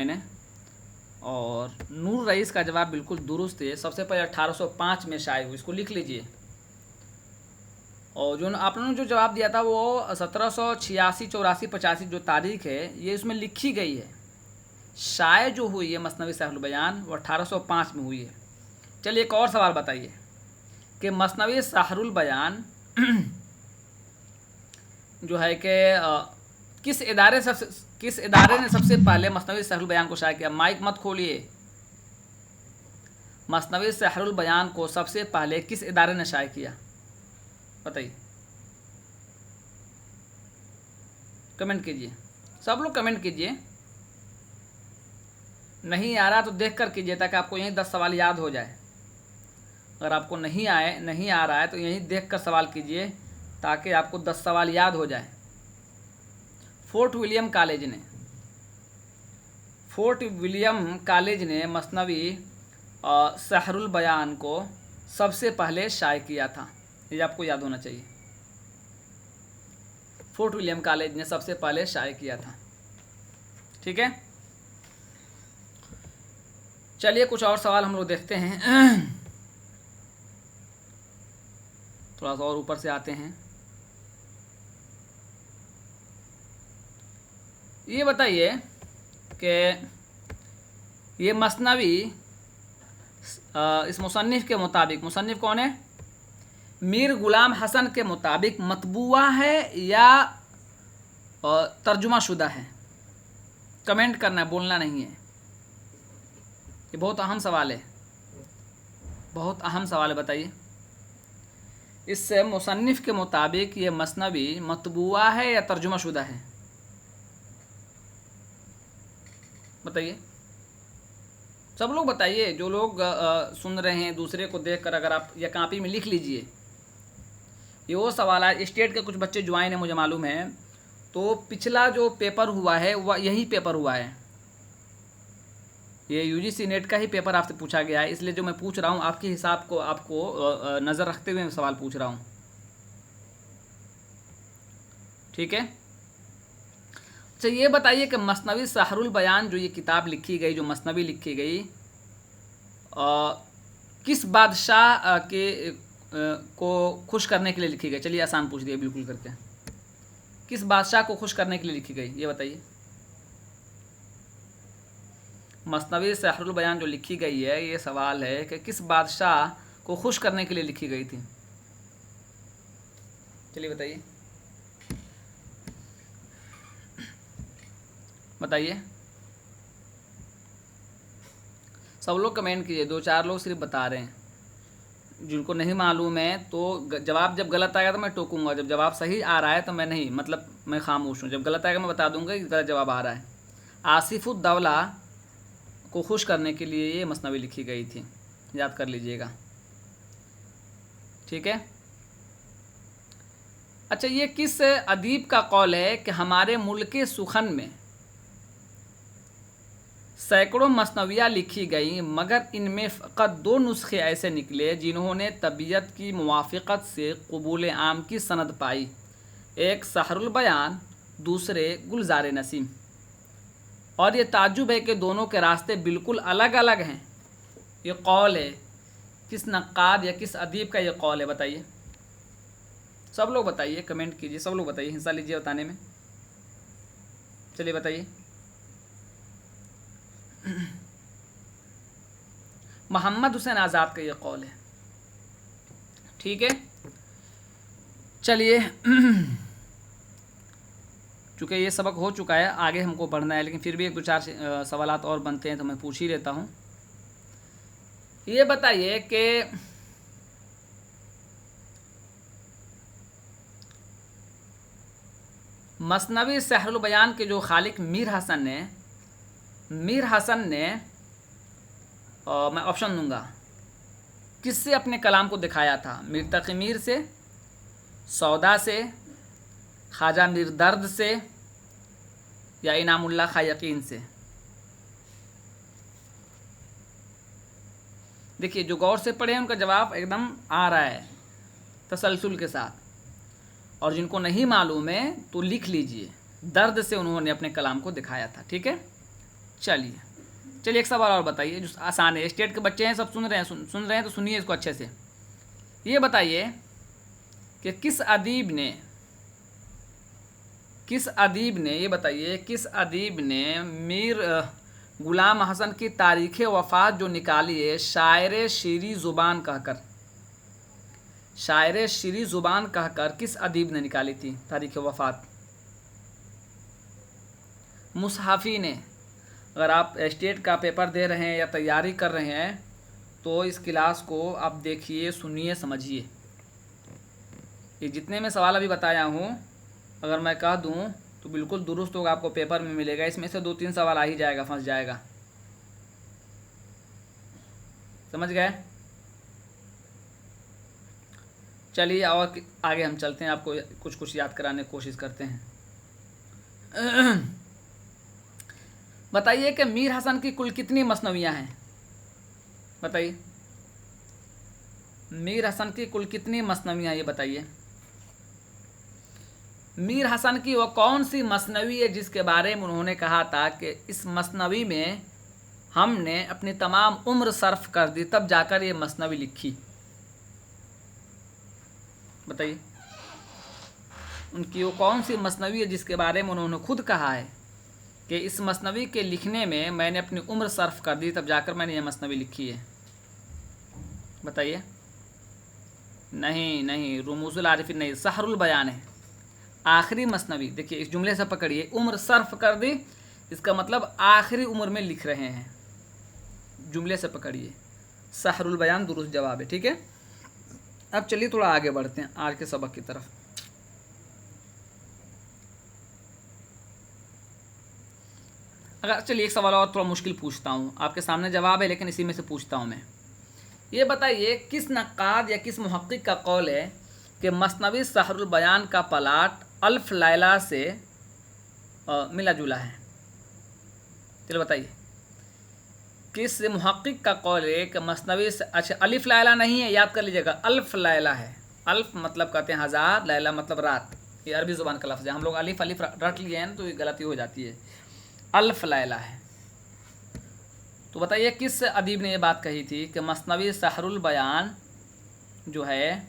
मैंने, और नूर रईस का जवाब बिल्कुल दुरुस्त है। सबसे पहले 1805 में शाये हुई, इसको लिख लीजिए। और जो आप लोगों ने जो जवाब दिया था वो 1786, 84, 85 जो तारीख है ये इसमें लिखी गई है। शाये जो हुई है मसनवी सहरुल बयान वो 1805 में हुई है। चलिए एक और सवाल बताइए कि मसनवी सहरुल बयान जो है कि किस इदारे ने सबसे पहले मसनवी सहरुल बयान को शाया किया। माइक मत खोलिए। मसनवी सहरुल बयान को सबसे पहले किस इदारे ने शाया किया, बताइए। कमेंट कीजिए, सब लोग कमेंट कीजिए। नहीं आ रहा तो देख कर कीजिए ताकि आपको यहीं 10 सवाल याद हो जाए। अगर आपको नहीं आ रहा है तो यहीं देख कर सवाल कीजिए ताकि आपको 10 सवाल याद हो जाए। फोर्ट विलियम कॉलेज ने मसनवी सहरुल बयान को सबसे पहले शाया किया था, ये आपको याद होना चाहिए। फोर्ट विलियम कॉलेज ने सबसे पहले शाया किया था, ठीक है। चलिए कुछ और सवाल हम लोग देखते हैं। थोड़ा सा और ऊपर से आते हैं। ये बताइए कि ये मसनवी इस मुसन्निफ़ के मुताबिक, मुसन्निफ़ कौन है, मीर गुलाम हसन के मुताबिक मतबूआ है या तर्जुमा शुदा है। कमेंट करना है, बोलना नहीं है। ये बहुत अहम सवाल है, बहुत अहम सवाल है, बताइए। इस मुसन्निफ़ के मुताबिक ये मसनवी मतबूआ है या तर्जुमा शुदा है, बताइए। सब लोग बताइए, जो लोग सुन रहे हैं दूसरे को देखकर, अगर आप या कॉपी में लिख लीजिए। ये वो सवाल है, स्टेट के कुछ बच्चे ज्वाइन है मुझे मालूम है, तो पिछला जो पेपर हुआ है वह यही पेपर हुआ है। ये यूजीसी नेट का ही पेपर आपसे पूछा गया है, इसलिए जो मैं पूछ रहा हूँ आपके हिसाब को आपको नज़र रखते हुए मैं सवाल पूछ रहा हूँ, ठीक है। अच्छा ये बताइए कि मसनवी सहरुल बयान जो ये किताब लिखी गई, जो मसनवी लिखी गई, किस बादशाह को खुश करने के लिए लिखी गई। चलिए आसान पूछ दिया बिल्कुल करके, किस बादशाह को खुश करने के लिए लिखी गई, ये बताइए। मसनवी सहरुल बयान जो लिखी गई है, ये सवाल है कि किस बादशाह को खुश करने के लिए लिखी गई थी। चलिए बताइए, बताइए। सब लोग कमेंट कीजिए, 2-4 लोग सिर्फ बता रहे हैं। जिनको नहीं मालूम है तो जवाब जब गलत आएगा तो मैं टोकूंगा, जब जवाब सही आ रहा है तो मैं नहीं, मतलब मैं खामोश हूँ। जब गलत आएगा मैं बता दूंगा कि गलत जवाब आ रहा है। आसिफुद्दौला को खुश करने के लिए ये मसनवी लिखी गई थी, याद कर लीजिएगा, ठीक है। अच्छा ये किस अदीब का कौल है कि हमारे मुल्क सुखन में सैकड़ों मसनवियाँ लिखी गई मगर इनमें फ़कत 2 नुस्खे ऐसे निकले जिन्होंने तबीयत की मुवाफ़क़त से क़बूल आम की सनद पाई। एक सहरुल बयान, दूसरे गुलज़ार नसीम। और ये ताज्जुब है कि दोनों के रास्ते बिल्कुल अलग अलग हैं। ये कौल है, किस नक्काद या किस अदीब का ये कौल है, बताइए। सब लोग बताइए, कमेंट कीजिए, सब लोग बताइए, हिस्सा लीजिए बताने में। चलिए बताइए। मोहम्मद हुसैन आज़ाद का ये कौल है, ठीक है। चलिए चूँकि ये सबक हो चुका है, आगे हमको बढ़ना है, लेकिन फिर भी 1-2-4 सवालात और बनते हैं तो मैं पूछ ही लेता हूँ। ये बताइए कि मसनवी सहरुल बयान के जो खालिक मीर हसन ने मैं ऑप्शन दूंगा, किससे अपने कलाम को दिखाया था। मीर तक़ी मीर से, सौदा से, ख्वाजा मीर दर्द से या इनामुल्लाह खा यकीन से। देखिए जो गौर से पढ़े हैं उनका जवाब एकदम आ रहा है तसलसल के साथ, और जिनको नहीं मालूम है तो लिख लीजिए, दर्द से उन्होंने अपने कलाम को दिखाया था, ठीक है। चलिए एक सवाल और बताइए जो आसान है। स्टेट के बच्चे हैं, सब सुन रहे हैं, सुन रहे हैं तो सुनिए इसको अच्छे से। ये बताइए कि किस अदीब ने मीर गुलाम हसन की तारीख़ वफ़ात जो निकाली है शायर शीरी ज़ुबान कहकर किस अदीब ने निकाली थी तारीख़ वफ़ात? मुसहफ़ी ने। अगर आप स्टेट का पेपर दे रहे हैं या तैयारी कर रहे हैं तो इस क्लास को आप देखिए, सुनिए, समझिए। ये जितने मैं सवाल अभी बताया हूँ अगर मैं कह दूँ तो बिल्कुल दुरुस्त होगा, आपको पेपर में मिलेगा। इसमें से 2-3 सवाल आ ही जाएगा, फंस जाएगा। समझ गए? चलिए और आगे हम चलते हैं, आपको कुछ याद कराने की कोशिश करते हैं। बताइए कि मीर हसन की कुल कितनी मसनवियाँ हैं? बताइए, मीर हसन की कुल कितनी मसनवियाँ, ये बताइए। मीर हसन की वो कौन सी मसनवी है जिसके बारे में उन्होंने कहा था कि इस मसनवी में हमने अपनी तमाम उम्र सर्फ कर दी तब जाकर ये मसनवी लिखी? बताइए, उनकी वो कौन सी मसनवी है जिसके बारे में उन्होंने खुद कहा है कि इस मसनवी के लिखने में मैंने अपनी उम्र सर्फ कर दी तब जाकर मैंने ये मसनवी लिखी है? बताइए। नहीं, रुमूज़ुल आरिफीन नहीं, सहरुल बयान है आखिरी मसनवी। देखिए इस जुमले से पकड़िए, उम्र सर्फ कर दी, इसका मतलब आखिरी उम्र में लिख रहे हैं। जुमले से पकड़िए, सहरुल बयान दुरुस्त जवाब है। ठीक है, अब चलिए थोड़ा आगे बढ़ते हैं आज के सबक की तरफ। अगर चलिए एक सवाल और थोड़ा मुश्किल पूछता हूँ, आपके सामने जवाब है लेकिन इसी में से पूछता हूँ मैं। ये बताइए किस नक्काद या किस मुहक्किक का कौल है कि मसनवी सहरुल बयान का प्लाट अल्फ लैला से मिला जुला है? चलो बताइए, किस मुहक्किक का कौल है कि मसनवी से, अच्छा अलिफ लैला नहीं है, याद कर लीजिएगा, अल्फ लैला है। अल्फ मतलब कहते हैं हज़ार, लैला मतलब रात, ये अरबी ज़ुबान का लफ्ज़ है। हम लोग अलिफ रट लिए हैं तो ये गलती हो जाती है, अल्फ लैला है। तो बताइए किस अदीब ने ये बात कही थी कि मसनवी सहरुल बयान जो है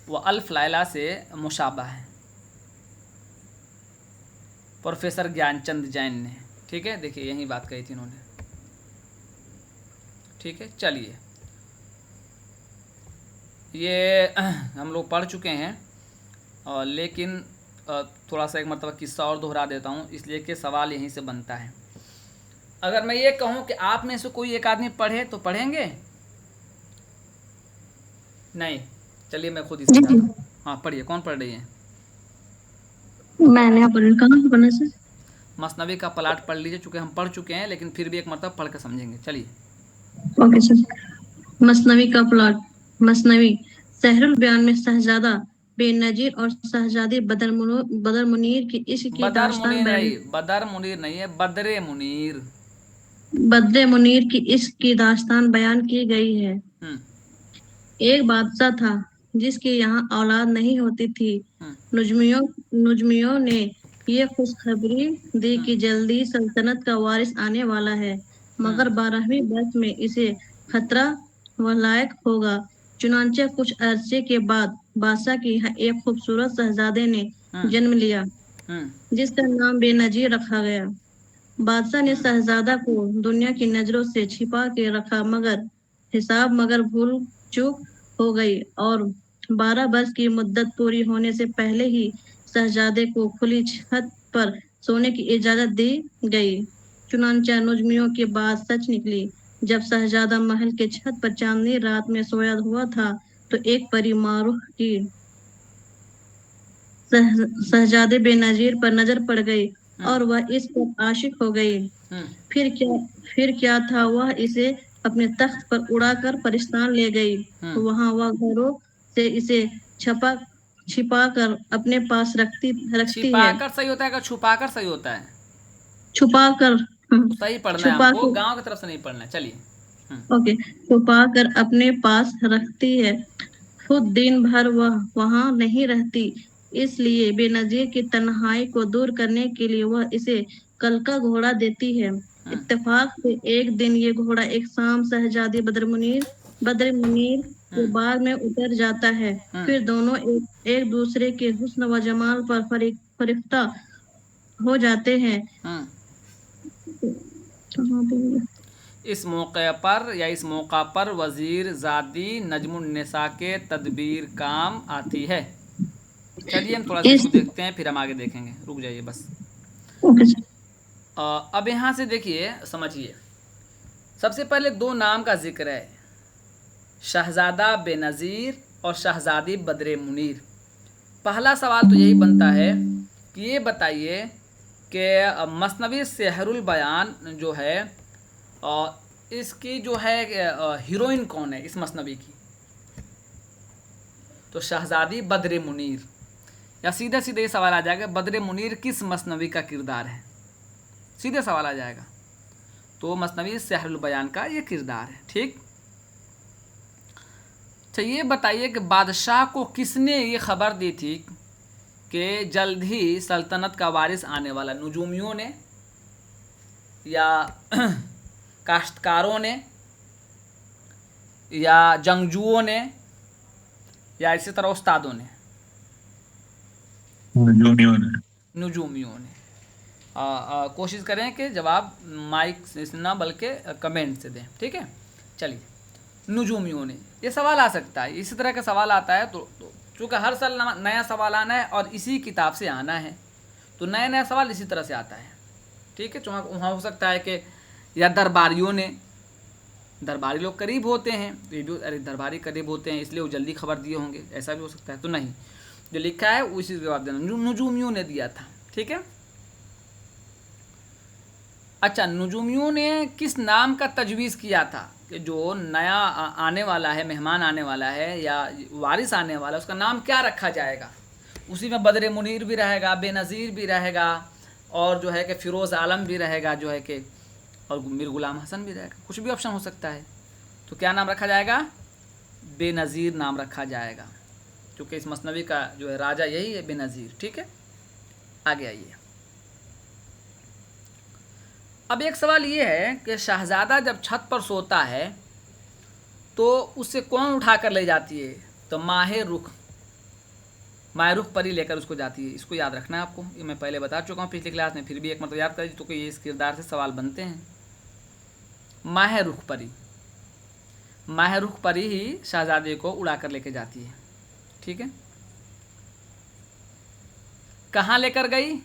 वो अल्फ लैला से मुशाबा है? प्रोफेसर ज्ञानचंद जैन ने। ठीक है, देखिए यही बात कही थी इन्होंने। ठीक है, चलिए ये हम लोग पढ़ चुके हैं और लेकिन थोड़ा सा एक मरतबा किस्सा और दोहरा देता हूँ इसलिए कि सवाल यहीं से बनता है। अगर मैं ये कहूँ कि आप में से कोई एक आदमी पढ़े तो पढ़ेंगे? नहीं, चलिए मैं खुद ही समझाता हूँ। हाँ पढ़िए, कौन पढ़ रही है? मैंने कहाँ से पढ़ना सर? मसनवी का प्लाट पढ़ लीजिए, चूँकि हम पढ़ चुके हैं लेकिन फिर भी एक मरतबा पढ़ कर समझेंगे। चलिए। Okay sir. मसनवी का प्लॉट। मसनवी सहरुल बयान में शहजादा बेनजीर और शहजादी बदर मुनीर की इश्क की दास्तान बयान बदर मुनीर नहीं है, बदरे मुनीर। बद्रे मुनीर की इश्क की दास्तान बयान की गई है। एक बादशाह था जिसकी यहाँ औलाद नहीं होती थी। नुजमियों ने ये खुशखबरी दी कि जल्दी सल्तनत का वारिस आने वाला है, मगर 12वीं वर्ष में इसे खतरा वलायक होगा। चुनांचे कुछ अरसे के बाद बादशाह की यहाँ एक खूबसूरत शहजादे ने जन्म लिया जिसका नाम बेनजीर रखा गया। बादशाह ने शहजादा को दुनिया की नजरों से छिपा के रखा, मगर भूल चूक हो गई और 12 वर्ष की मुद्दत पूरी होने से पहले ही शहजादे को खुली छत पर सोने की इजाजत दी गई। चुनांचे नुजमियों की बात सच निकली। जब शहजादा महल के छत पर चांदनी रात में सोया हुआ था तो एक परी मारूफ की शहजादे बेनजीर पर नजर पड़ गई और वह इस पर आशिक हो गई। फिर क्या था, वह इसे अपने तख्त पर उड़ाकर परिस्तान ले गई। वहां वह घरों से इसे छिपा कर अपने पास रखती है। छिपाकर सही होता है कि छुपाकर सही होता है? छुपा कर सही पढ़ना है हमको, गांव की तरफ से नहीं पढ़ना है। चलिए। ओके, छुपा कर अपने पास रखती है। खुद दिन भर वह वहां नहीं रहती, इसलिए बेनजीर की तन्हाई को दूर करने के लिए वह इसे कल का घोड़ा देती है। इत्तेफाक से एक दिन ये घोड़ा एक शाम शहजादी बद्र मुनीर के बाग में उतर जाता है। फिर दोनों एक दूसरे के हुस्न व जमाल पर फरिफ्ता हो जाते हैं। इस मौके पर या इस मौका पर वजीर ज़ादी नजमुन्निसा के तदबीर काम आती है। चलिए हम थोड़ा सा इसको देखते हैं, फिर हम आगे देखेंगे। रुक जाइए बस। अब यहाँ से देखिए, समझिए। सबसे पहले दो नाम का जिक्र है, शहज़ादा बेनज़ीर और शहज़ादी बद्र मुनीर। पहला सवाल तो यही बनता है कि ये बताइए कि मसनवी सेहरुल बयान जो है इसकी जो है हीरोइन कौन है इस मसनवी की? तो शहज़ादी बद्र मुनीर। या सीधे सीधे ये सवाल आ जाएगा, बद्र मुनीर किस मसनवी का किरदार है? सीधे सवाल आ जाएगा। तो मसनवी सेहरुल बयान का ये किरदार है। ठीक। अच्छा, ये बताइए कि बादशाह को किसने ये खबर दी थी कि जल्द ही सल्तनत का वारिस आने वाला? नुजूमियों ने, या काश्तकारों ने, या जंगजुओं ने, या इसी तरह उस्तादों ने? नुजूमियों ने। कोशिश करें कि जवाब माइक से ना बल्कि कमेंट से दें। ठीक है, चलिए। नुजूमियों ने, ये सवाल आ सकता है, इसी तरह का सवाल आता है। तो चूँकि हर साल नया सवाल आना है और इसी किताब से आना है, तो नया नया सवाल इसी तरह से आता है। ठीक है, चूँकि वहाँ हो सकता है कि या दरबारियों ने, दरबारी लोग करीब होते हैं, तो ये भी अरे दरबारी करीब होते हैं इसलिए वो जल्दी खबर दिए होंगे, ऐसा भी हो सकता है। तो नहीं, जो लिखा है वो इसी जवाब देना, नुजूमियों ने दिया था। ठीक है। अच्छा, नुजूमियों ने किस नाम का तजवीज़ किया था कि जो नया आने वाला है, मेहमान आने वाला है या वारिस आने वाला है, उसका नाम क्या रखा जाएगा? उसी में बद्र मुनीर भी रहेगा, बेनज़ीर भी रहेगा, और जो है कि फ़िरोज़ आलम भी रहेगा, जो है कि और मीर गुलाम हसन भी रहेगा। कुछ भी ऑप्शन हो सकता है। तो क्या नाम रखा जाएगा? बेनज़ीर नाम रखा जाएगा, क्योंकि इस मसनवी का जो है राजा यही है, बेनज़ीर। ठीक है, आगे आइए। अब एक सवाल ये है कि शहज़ादा जब छत पर सोता है तो उसे कौन उठा कर ले जाती है? तो माह रुख परी लेकर उसको जाती है। इसको याद रखना है आपको, ये मैं पहले बता चुका हूँ पिछली क्लास में, फिर भी एक मतलब याद कर तो कि ये इस किरदार से सवाल बनते हैं। माह रुख परी ही शहज़ादे को उड़ा कर लेके जाती है। ठीक है, कहाँ लेकर गई?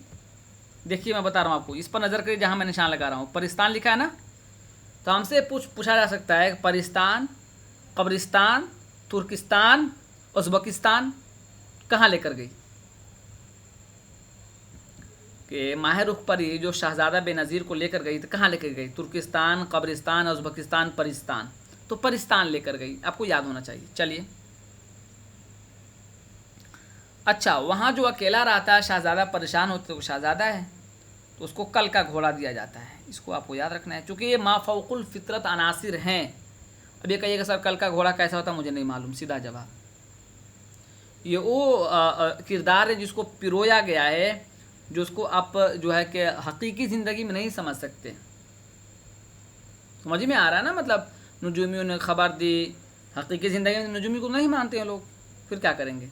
देखिए मैं बता रहा हूँ आपको, इस पर नज़र करिए जहाँ मैं निशान लगा रहा हूँ। परिस्तान लिखा है ना, तो हमसे पूछा जा सकता है परिस्तान, कब्रिस्तान, तुर्किस्तान, उज़्बेकिस्तान कहाँ लेकर गई? कि माह रुख परी जो शहज़ादा बेनज़ीर को लेकर गई तो कहाँ लेकर गई? तुर्किस्तान, कब्रिस्तान, उज़्बेकिस्तान, परिस्तान। तो परिस्तान लेकर गई, आपको याद होना चाहिए। चलिए। अच्छा, वहाँ जो अकेला रहता है शहज़ादा, परेशान होते तो शहज़ादा है, तो उसको कल का घोड़ा दिया जाता है। इसको आपको याद रखना है, क्योंकि ये माफ़ौकुल फ़ितरत अनासिर हैं। अब ये कहिएगा सर कल का घोड़ा कैसा होता है? मुझे नहीं मालूम, सीधा जवाब। ये वो किरदार है जिसको पिरोया गया है, जो उसको आप जो है कि हकीकी ज़िंदगी में नहीं समझ सकते। समझ में आ रहा है ना? मतलब नुजूमियों ने खबर दी, हकीकी ज़िंदगी में नुजूमी को नहीं मानते हैं लोग, फिर क्या करेंगे?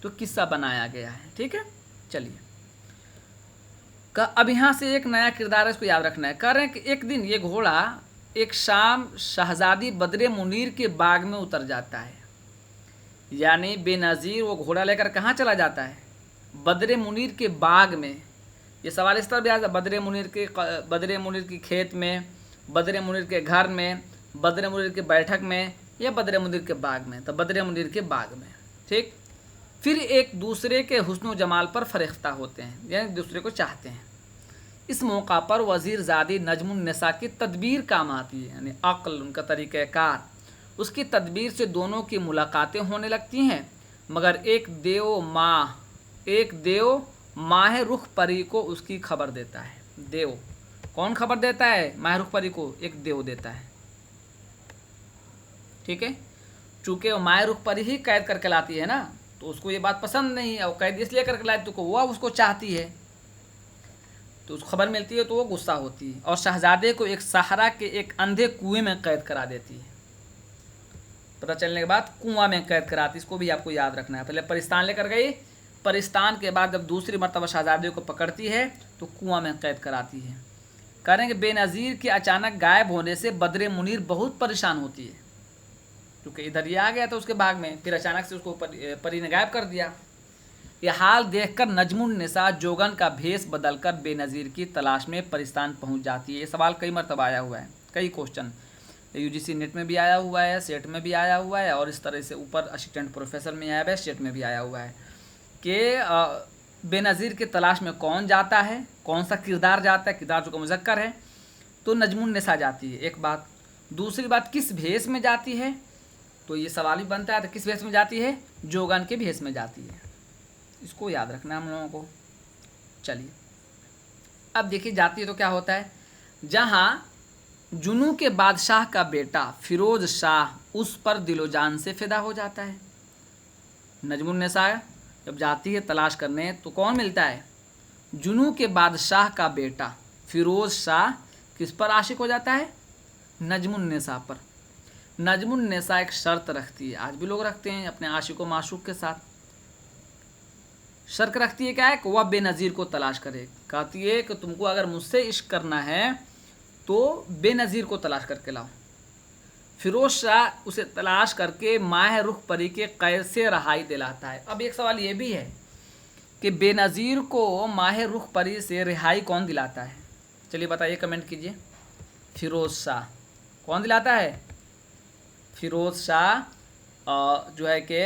तो किस्सा बनाया गया है। ठीक है, चलिए। अब यहाँ से एक नया किरदार है, इसको याद रखना है। कह रहे हैं कि एक दिन ये घोड़ा एक शाम शहज़ादी बद्र मुनीर के बाग में उतर जाता है। यानी बेनज़ीर वो घोड़ा लेकर कहाँ चला जाता है? बद्र मुनीर के बाग में। ये सवाल इस तरह भी आता है, बद्र मुनीर की खेत में, बद्र मुनीर के घर में, बद्र मुनीर के बैठक में, या बद्र मुनीर के बाग में? तो बद्र मुनीर के बाग में। ठीक। फिर एक दूसरे के हुस्न जमाल पर फरिख्ता होते हैं, यानी दूसरे को चाहते हैं। इस मौका पर वज़ीर ज़ादी नजमुन्निसा की तदबीर काम आती है, यानी अक्ल, उनका तरीक़ाकार। उसकी तदबीर से दोनों की मुलाकातें होने लगती हैं, मगर एक देव माह रुख परी को उसकी खबर देता है। देव कौन खबर देता है? माह रुख परी को एक देव देता है। ठीक है, चूँकि माह रुख परी ही कैद करके लाती है ना, तो उसको ये बात पसंद नहीं है, और कैद इसलिए करके लाती तो वह उसको चाहती है। तो उसको खबर मिलती है तो वो गुस्सा होती है और शहजादे को एक सहारा के एक अंधे कुएं में कैद करा देती है। पता चलने के बाद कुआं में कैद कराती, इसको भी आपको याद रखना है। पहले परिस्तान लेकर गई, परिस्तान के बाद जब दूसरी मर्तबा शहजादे को पकड़ती है तो कुआं में कैद कराती है। कह रहे हैं कि बेनज़ीर के अचानक गायब होने से बद्र मुनीर बहुत परेशान होती है, क्योंकि इधर ये आ गया था उसके बाग में, फिर अचानक से उसको परी ने गायब कर दिया। यह हाल देखकर नजमुन्निसा जोगन का भेष बदलकर बेनज़ीर की तलाश में परिस्तान पहुंच जाती है। ये सवाल कई मरतबा आया हुआ है, कई क्वेश्चन यूजीसी नेट में भी आया हुआ है, सेट में भी आया हुआ है और इस तरह से ऊपर असिस्टेंट प्रोफेसर में आया हुआ है, सेट में भी आया हुआ है कि बेनज़ीर की तलाश में कौन जाता है, कौन सा किरदार जाता है, किरदार जो का मुज़क्कर है तो नजमुन्निसा जाती है, एक बात। दूसरी बात किस भेष में जाती है, तो ये सवाल भी बनता है, तो किस भेष में जाती है, जोगन के भेष में जाती है, इसको याद रखना हम लोगों को। चलिए अब देखिए जाती है तो क्या होता है, जहाँ जुनू के बादशाह का बेटा फिरोज शाह उस पर दिलो जान से फिदा हो जाता है। नजमुन्निसा जब जाती है तलाश करने तो कौन मिलता है, जुनू के बादशाह का बेटा फिरोज शाह किस पर आशिक हो जाता है, नजमुन्निसा पर। नजमुन्निसा एक शर्त रखती है, आज भी लोग रखते हैं अपने आशिक व माशूक के साथ, शर्त रखती है क्या है कि वह बेनज़ीर को तलाश करे। कहती है कि तुमको अगर मुझसे इश्क करना है तो बेनज़ीर को तलाश करके लाओ। फिरोज शाह उसे तलाश करके माह रुख परी के कैद से रहाई दिलाता है। अब एक सवाल ये भी है कि बेनज़ीर को माह रुख परी से रिहाई कौन दिलाता है, चलिए बताइए, कमेंट कीजिए। फिरोज शाह कौन दिलाता है, फिरोज शाह जो है कि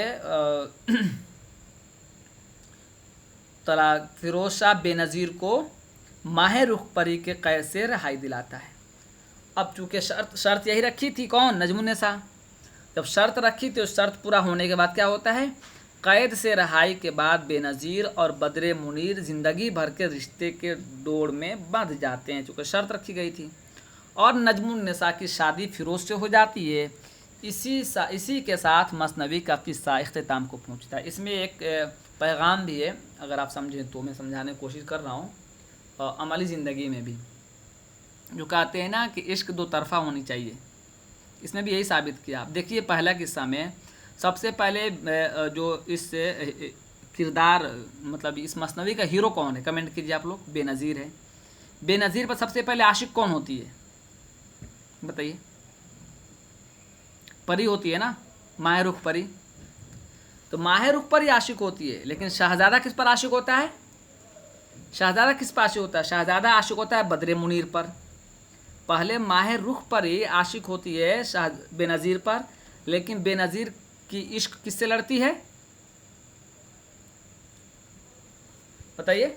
फिरोज शाह बेनज़ीर को माह रुख परी के कैद से रिहाई दिलाता है। अब चूँकि शर्त यही रखी थी, कौन, नजमुन्निसा। जब शर्त रखी थी उस शर्त पूरा होने के बाद क्या होता है, कैद से रिहाई के बाद बेनज़ीर और बद्र मुनीर ज़िंदगी भर के रिश्ते के डोर में बंध जाते हैं, चूँकि शर्त रखी गई थी। और नजमुन्निसा की शादी फिरोज से हो जाती है। इसी के साथ मसनवी का किस्सा इख्तिताम को पहुँचता है। इसमें एक पैगाम भी है, अगर आप समझें तो, मैं समझाने की कोशिश कर रहा हूँ अमली ज़िंदगी में भी, जो कहते हैं ना कि इश्क दो तरफ़ा होनी चाहिए, इसने भी यही साबित किया। आप देखिए पहला किस्सा में सबसे पहले जो इस किरदार मतलब इस मसनवी का हीरो कौन है, कमेंट कीजिए आप लोग। बेनज़ीर है। बेनज़ीर पर सबसे पहले आशिक कौन होती है, बताइए। परी होती है ना, माह रुख परी। तो माह रुख परी आशिक होती है, लेकिन शहज़ादा किस पर आशिक होता है, शहज़ादा किस पर आशिक होता है, शहज़ादा आशिक होता है बद्र मुनीर पर। पहले माह रुख पर ही आशिक होती है बेनज़ीर पर, लेकिन बेनज़ीर की इश्क किससे लड़ती है, बताइए,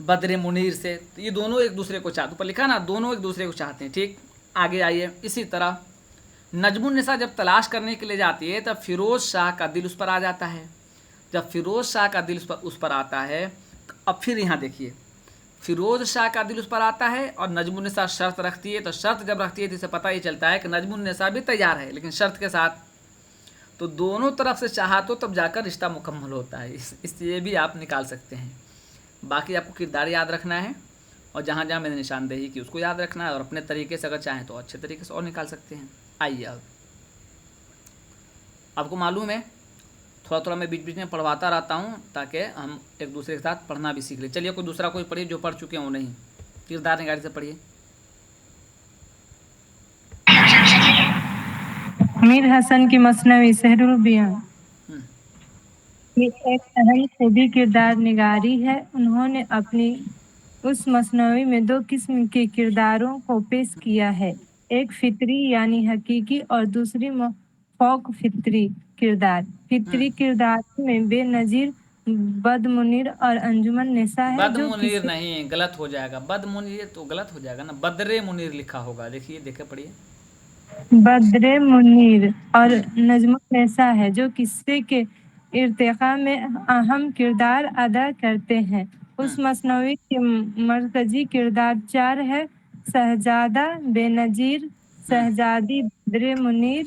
बद्र मुनीर से। तो ये दोनों एक दूसरे को चाहते, ऊपर लिखा ना, दोनों एक दूसरे को चाहते हैं। ठीक, आगे आइए। इसी तरह नजमुन्निसा जब तलाश करने के लिए जाती है तब फिरोज शाह का दिल उस पर आ जाता है। जब फिरोज शाह का दिल उस पर आता है, अब फिर यहाँ देखिए, फिरोज शाह का दिल उस पर आता है और नजमुन्निसा शर्त रखती है। तो शर्त जब रखती है तो इसे पता ही चलता है कि नजमुन्निसा भी तैयार है, लेकिन शर्त के साथ। तो दोनों तरफ से चाहा तो तब जाकर रिश्ता मुकम्मल होता है। इसलिए भी आप निकाल सकते हैं। बाकी आपको किरदार याद रखना है और जहाँ जहाँ मैंने निशानदेही की उसको याद रखना है, और अपने तरीके से अगर चाहें तो अच्छे तरीके से और निकाल सकते हैं। आइए अब आपको मालूम है थोड़ा थोड़ा मैं बीच बीच में पढ़वाता रहता हूँ ताकि हम एक दूसरे के साथ पढ़ना भी सीख लें। चलिए कोई दूसरा कोई पढ़िए जो पढ़ चुके हों, नहीं किरदार निगारी से पढ़िए। मीर हसन की मसनवी सहरुल बयान ये एक अहम खूबी किरदार निगारी है। उन्होंने अपनी उस मसनवी में दो किस्म के किरदारों को पेश किया है, एक फितरी यानी हकीकी और दूसरी फौक फितरी किरदार। फितरी किरदार में बेनज़ीर बदमुनीर और अंजुमन निसा है। जो बदमुनीर नहीं, गलत हो जाएगा, बदमुनीर तो गलत हो जाएगा ना, बद्र मुनीर लिखा होगा। देखिए देखे पढ़िए, बद्र मुनीर और नजमुन निसा है, जो किस्से के इर्तिका में अहम किरदार अदा करते हैं। उस मसनवी के मरकजी किरदार चार है, शहजादा बेनज़ीर, शहजादी बद्र मुनीर,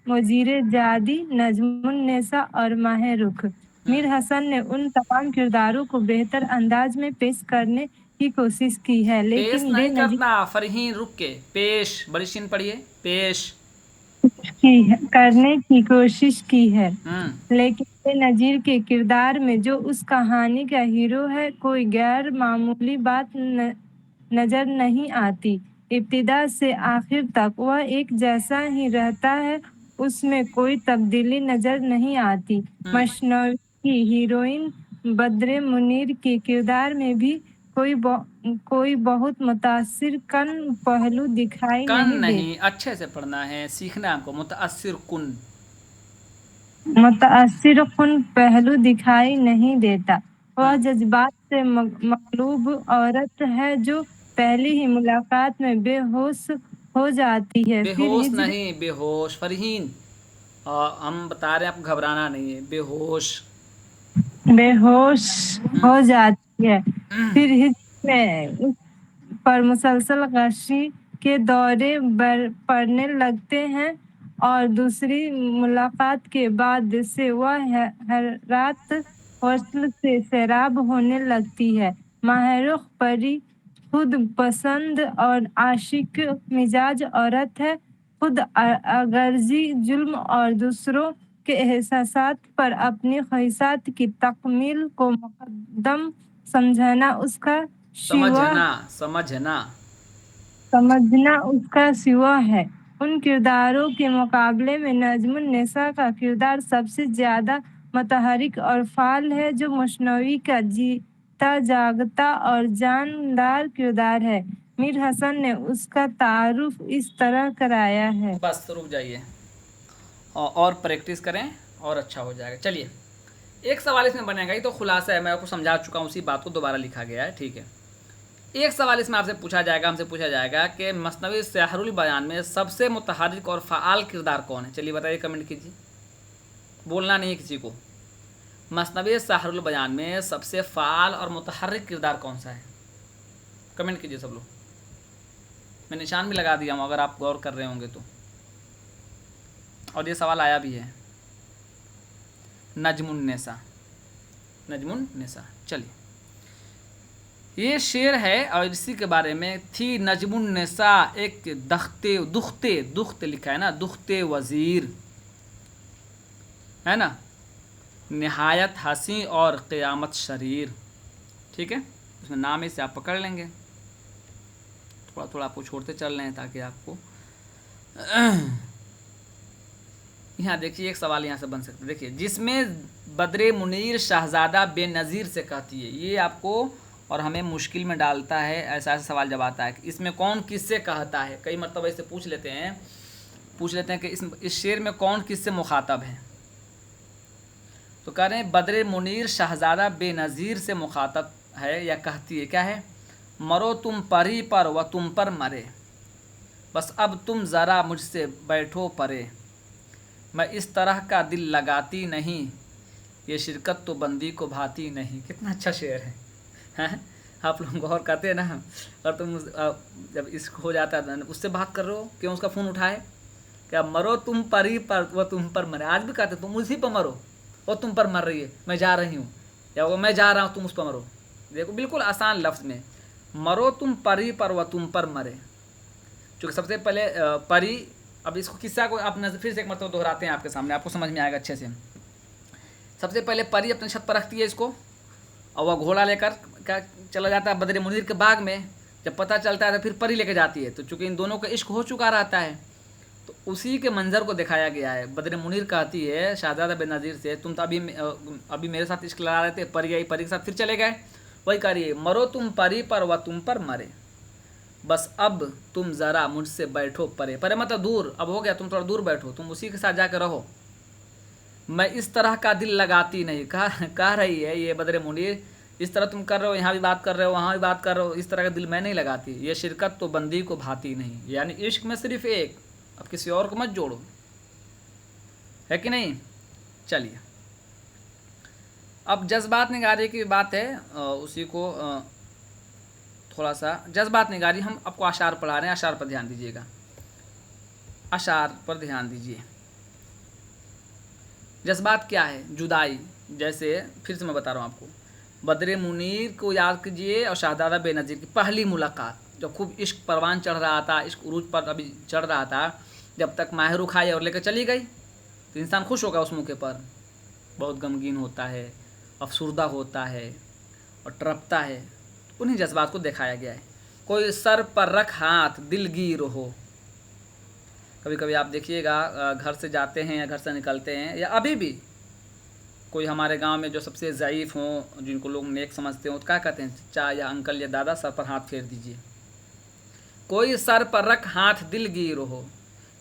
वजीर जादी नजमुन निसा और माह रुख। मीर हसन ने उन तमाम किरदारों को बेहतर अंदाज में पेश करने की कोशिश की है, पेश लेकिन नहीं बेनजीर करना, फरहीन रुक के, पेश बड़ी शीन पढ़िए, पेश। करने की कोशिश की है, हम्म लेकिन बेनजीर के किरदार में जो उस कहानी का हीरो है, कोई गैर मामूली बात नजर नहीं आती। इब्तिदा से आखिर तक वह एक जैसा ही रहता है, उसमें कोई तब्दीली नजर नहीं आती। मसनवी की हीरोइन बद्रे मुनीर के किरदार में भी कोई बहुत मुतासिर कन पहलू दिखाई कन नहीं देता। नहीं, अच्छे से पढ़ना है, सीखना है हमको, मुतअस्सिर कुन। मुतासिर कुन पहलू दिखाई नहीं देता। वह जज्बात से मगलूब औरत है जो पहली ही मुलाकात में बेहोश हो जाती है, फिर बेहोश हिज्र नहीं, बेहोश, फरहीन। हम बता रहे हैं आपको, घबराना नहीं है, बेहोश। बेहोश हो जाती है, फिर हिज्र में उस पर मुसलसल गशी के दौरे पड़ने लगते हैं और दूसरी मुलाकात के बाद से वह हर रात वस्ल से सैराब होने लगती है। माहरुख परी खुद पसंद और आशिक मिजाज औरत है। खुद अगर्जी जुल्म और दूसरों के एहसासात पर अपनी ख्वाहिशात की तकमील को मुकद्दम समझना उसका शिवा समझना, समझना। समझना उसका सिवा है। उन किरदारों के मुकाबले में नजमुन्नेसा का किरदार सबसे ज्यादा मुतहरिक और फाल है, जो मसनवी का जीता जागता और जानदार किरदार है। मीर हसन ने उसका तारुफ इस तरह कराया है। बस रुक जाइए, और प्रैक्टिस करें और अच्छा हो जाएगा। चलिए, एक सवाल इसमें बनेगा, ये तो खुलासा है, मैं आपको समझा चुका हूँ, उसी बात को दोबारा लिखा गया है, ठीक है। एक सवाल इसमें आपसे पूछा जाएगा, हमसे पूछा जाएगा कि मसनवी सहरुल बयान में सबसे मुतहरिक और फ़ाल किरदार कौन है। चलिए बताइए, कमेंट कीजिए, बोलना नहीं है किसी को। मसनवी सहरुल बयान में सबसे फ़ाल और मुतहरिक किरदार कौन सा है, कमेंट कीजिए सब लोग। मैं निशान भी लगा दिया हूँ, अगर आप गौर कर रहे होंगे तो। और ये सवाल आया भी है, नजमुन्नेसा, नजमुन्नेसा। चलिए, ये शेर है और इसी के बारे में, थी नजमुन्नेसा एक दुखते लिखा है ना, दुखते वज़ीर, है ना, निहायत हसी और क़यामत शरीर, ठीक है। इसमें नाम इसे आप पकड़ लेंगे, थोड़ा थोड़ा आपको छोड़ते चल रहे हैं ताकि आपको यहाँ देखिए, एक सवाल यहाँ से बन सकता है, देखिए, जिसमें बद्रे मुनीर शहजादा बेनज़ीर से कहती है, ये आपको और हमें मुश्किल में डालता है। ऐसा सवाल जब आता है कि इसमें कौन किससे कहता है, कई मरतबा इसे पूछ लेते हैं कि इस शेर में कौन किससे मुखातब है। तो कह रहे हैं बद्रे मुनीर शहजादा बेनज़ीर से मुखातब है या कहती है, क्या है, मरो तुम परी पर व तुम पर मरे, बस अब तुम ज़रा मुझसे बैठो परे, मैं इस तरह का दिल लगाती नहीं, ये शिरकत तो बंदी को भाती नहीं। कितना अच्छा शेर है, हैं? आप लोग गौर करते हैं ना, और तुम जब इसको हो जाता है उससे बात कर रहे हो, क्यों उसका फ़ोन उठाए, क्या मरो तुम परी पर वो तुम पर मरे। आज भी कहते तुम उसी पर मरो, वो तुम पर मर रही है, मैं जा रही हूँ, या वो मैं जा रहा हूँ तुम उस पर मरो। देखो, बिल्कुल आसान लफ्ज़ में, मरो तुम परी पर व तुम पर मरे। चूँकि सबसे पहले परी, अब इसको किस्सा को आप फिर से एक मरतबा दोहराते हैं आपके सामने, आपको समझ में आएगा अच्छे से। सबसे पहले परी अपने छत पर रखती है इसको, और वह घोड़ा लेकर क्या चला जाता है बद्रे मुनीर के बाग में। जब पता चलता है तो फिर परी लेके जाती है। तो चूँकि इन दोनों का इश्क हो चुका रहता है, तो उसी के मंजर को दिखाया गया है। बद्रे मुनीर कहती है शहजादा बेनज़ीर से, तुम तो अभी मेरे साथ इश्क लड़ा रहे थे, परी आई, परी के साथ फिर चले गए। वही कह रही है, मरो तुम परी पर व तुम पर मरे, बस अब तुम ज़रा मुझसे बैठो परे। परे मतलब दूर, अब हो गया, तुम थोड़ा दूर बैठो, तुम उसी के साथ जाकर रहो, मैं इस तरह का दिल लगाती नहीं। कह रही है ये बद्रे मुनीर, इस तरह तुम कर रहे हो, यहाँ भी बात कर रहे हो, वहाँ भी बात कर रहे हो, इस तरह का दिल मैं नहीं लगाती, ये शिरकत तो बंदी को भाती नहीं। यानी इश्क में सिर्फ एक, अब किसी और को मत जोड़ो, है कि नहीं। चलिए, अब जज्बात निगारी की बात है, उसी को थोड़ा सा जज्बात निगारी, हम आपको अशार पढ़ा रहे हैं, अशार पर ध्यान दीजिएगा, अशार पर ध्यान दीजिए। जज्बात क्या है, जुदाई, जैसे फिर से मैं बता रहा हूँ आपको, बद्र मुनीर को याद कीजिए और शहजादा बेनज़ीर की पहली मुलाकात, जब खूब इश्क परवान चढ़ रहा था, इश्क उरूज पर अभी चढ़ रहा था, जब तक माह रुख आई और लेकर चली गई तो इंसान खुश होगा उस मौके पर, बहुत गमगीन होता है, अफसुर्दा होता है और तड़पता है। उन्हीं जज्बात को दिखाया गया है। कोई सर पर रख हाथ दिलगीर हो, कभी कभी आप देखिएगा घर से जाते हैं या घर से निकलते हैं, या अभी भी कोई हमारे गांव में जो सबसे ज़ईफ़ हों, जिनको लोग नेक समझते हों, तो क्या कहते हैं, चाचा या अंकल या दादा सर पर हाथ फेर दीजिए। कोई सर पर रख हाथ दिलगीर हो,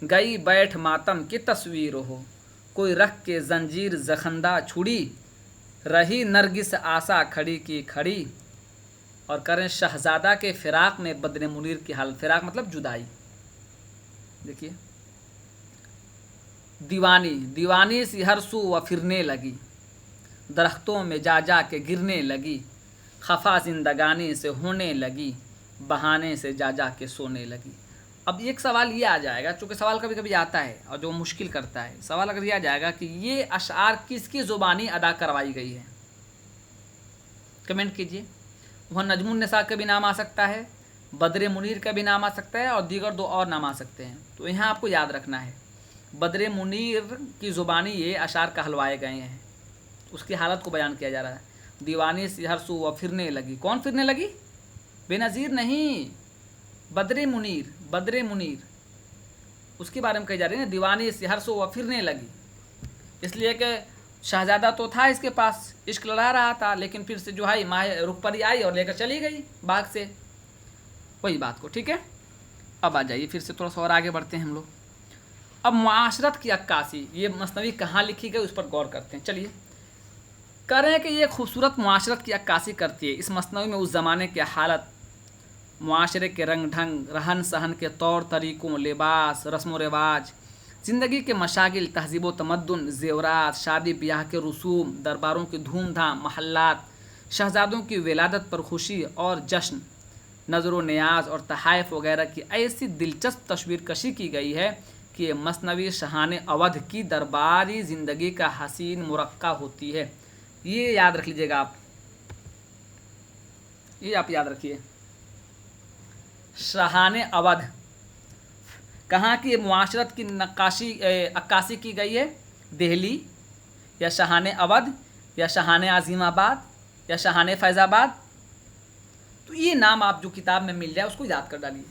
गई बैठ मातम की तस्वीर हो, कोई रख के जंजीर जखंदा छुड़ी, रही नरगिस आशा खड़ी की खड़ी। और करें शहजादा के फिराक में बद्र मुनीर की हालत, फिराक मतलब जुदाई। देखिए, दीवानी दीवानी सी हर सू व फिरने लगी, दरख्तों में जा जा के गिरने लगी, खफा जिंदगानी से होने लगी, बहाने से जा जा के सोने लगी। अब एक सवाल ये आ जाएगा, चूँकि सवाल कभी कभी आता है और जो मुश्किल करता है, सवाल अगर ये आ जाएगा कि ये अशआर किसकी ज़ुबानी अदा करवाई गई है, कमेंट कीजिए। वह नजमुन निसा का भी नाम आ सकता है, बद्र मुनीर का भी नाम आ सकता है और दीगर दो और नाम आ सकते हैं। तो यहाँ आपको याद रखना है, बद्र मुनीर की ज़ुबानी ये अशार कहलवाए गए हैं, उसकी हालत को बयान किया जा रहा है। दीवानी से हर सू व फिरने लगी, कौन फिरने लगी? बेनज़ीर नहीं, बद्र मुनीर, बद्र मुनीर उसके बारे में कही जा रही है ना। दीवानी से हर सू व फिरने लगी, इसलिए कि शहजादा तो था इसके पास, इश्क लड़ा रहा था, लेकिन फिर से जो है माह रुख परी आई और लेकर चली गई बाग से, वही बात को। ठीक है, अब आ जाइए फिर से थोड़ा सा और आगे बढ़ते हैं हम लोग। अब मुआशरत की अक्कासी, ये मसनवी कहाँ लिखी गई उस पर गौर करते हैं। चलिए करें कि ये खूबसूरत मुआशरत की अक्कासी करती है। इस मसनवी में उस ज़माने की हालत, मुआशरे के रंग ढंग, रहन सहन के तौर तरीक़ों, लिबास, रस्म व रिवाज, ज़िंदगी के मशागिल, तहज़ीब व तमद्दुन, ज़ेवरात, शादी ब्याह के रसूम, दरबारों की धूमधाम, महल्लात, शहज़ादों की विलादत पर खुशी और जश्न, नज़र व नियाज और तहाइफ वगैरह की ऐसी दिलचस्प तस्वीर कशी की गई है कि ये मसनवी शहान अवध की दरबारी ज़िंदगी का हसीन मुरक्का होती है। ये याद रख लीजिएगा आप, ये आप याद रखिए, शहान अवध कहाँ की मुआशरत की अक्कासी की गई है? दिल्ली या शहान अवध या शहान आज़िमाबाद या शहान फैज़ाबाद। तो ये नाम आप जो किताब में मिल जाए उसको याद कर डालिए।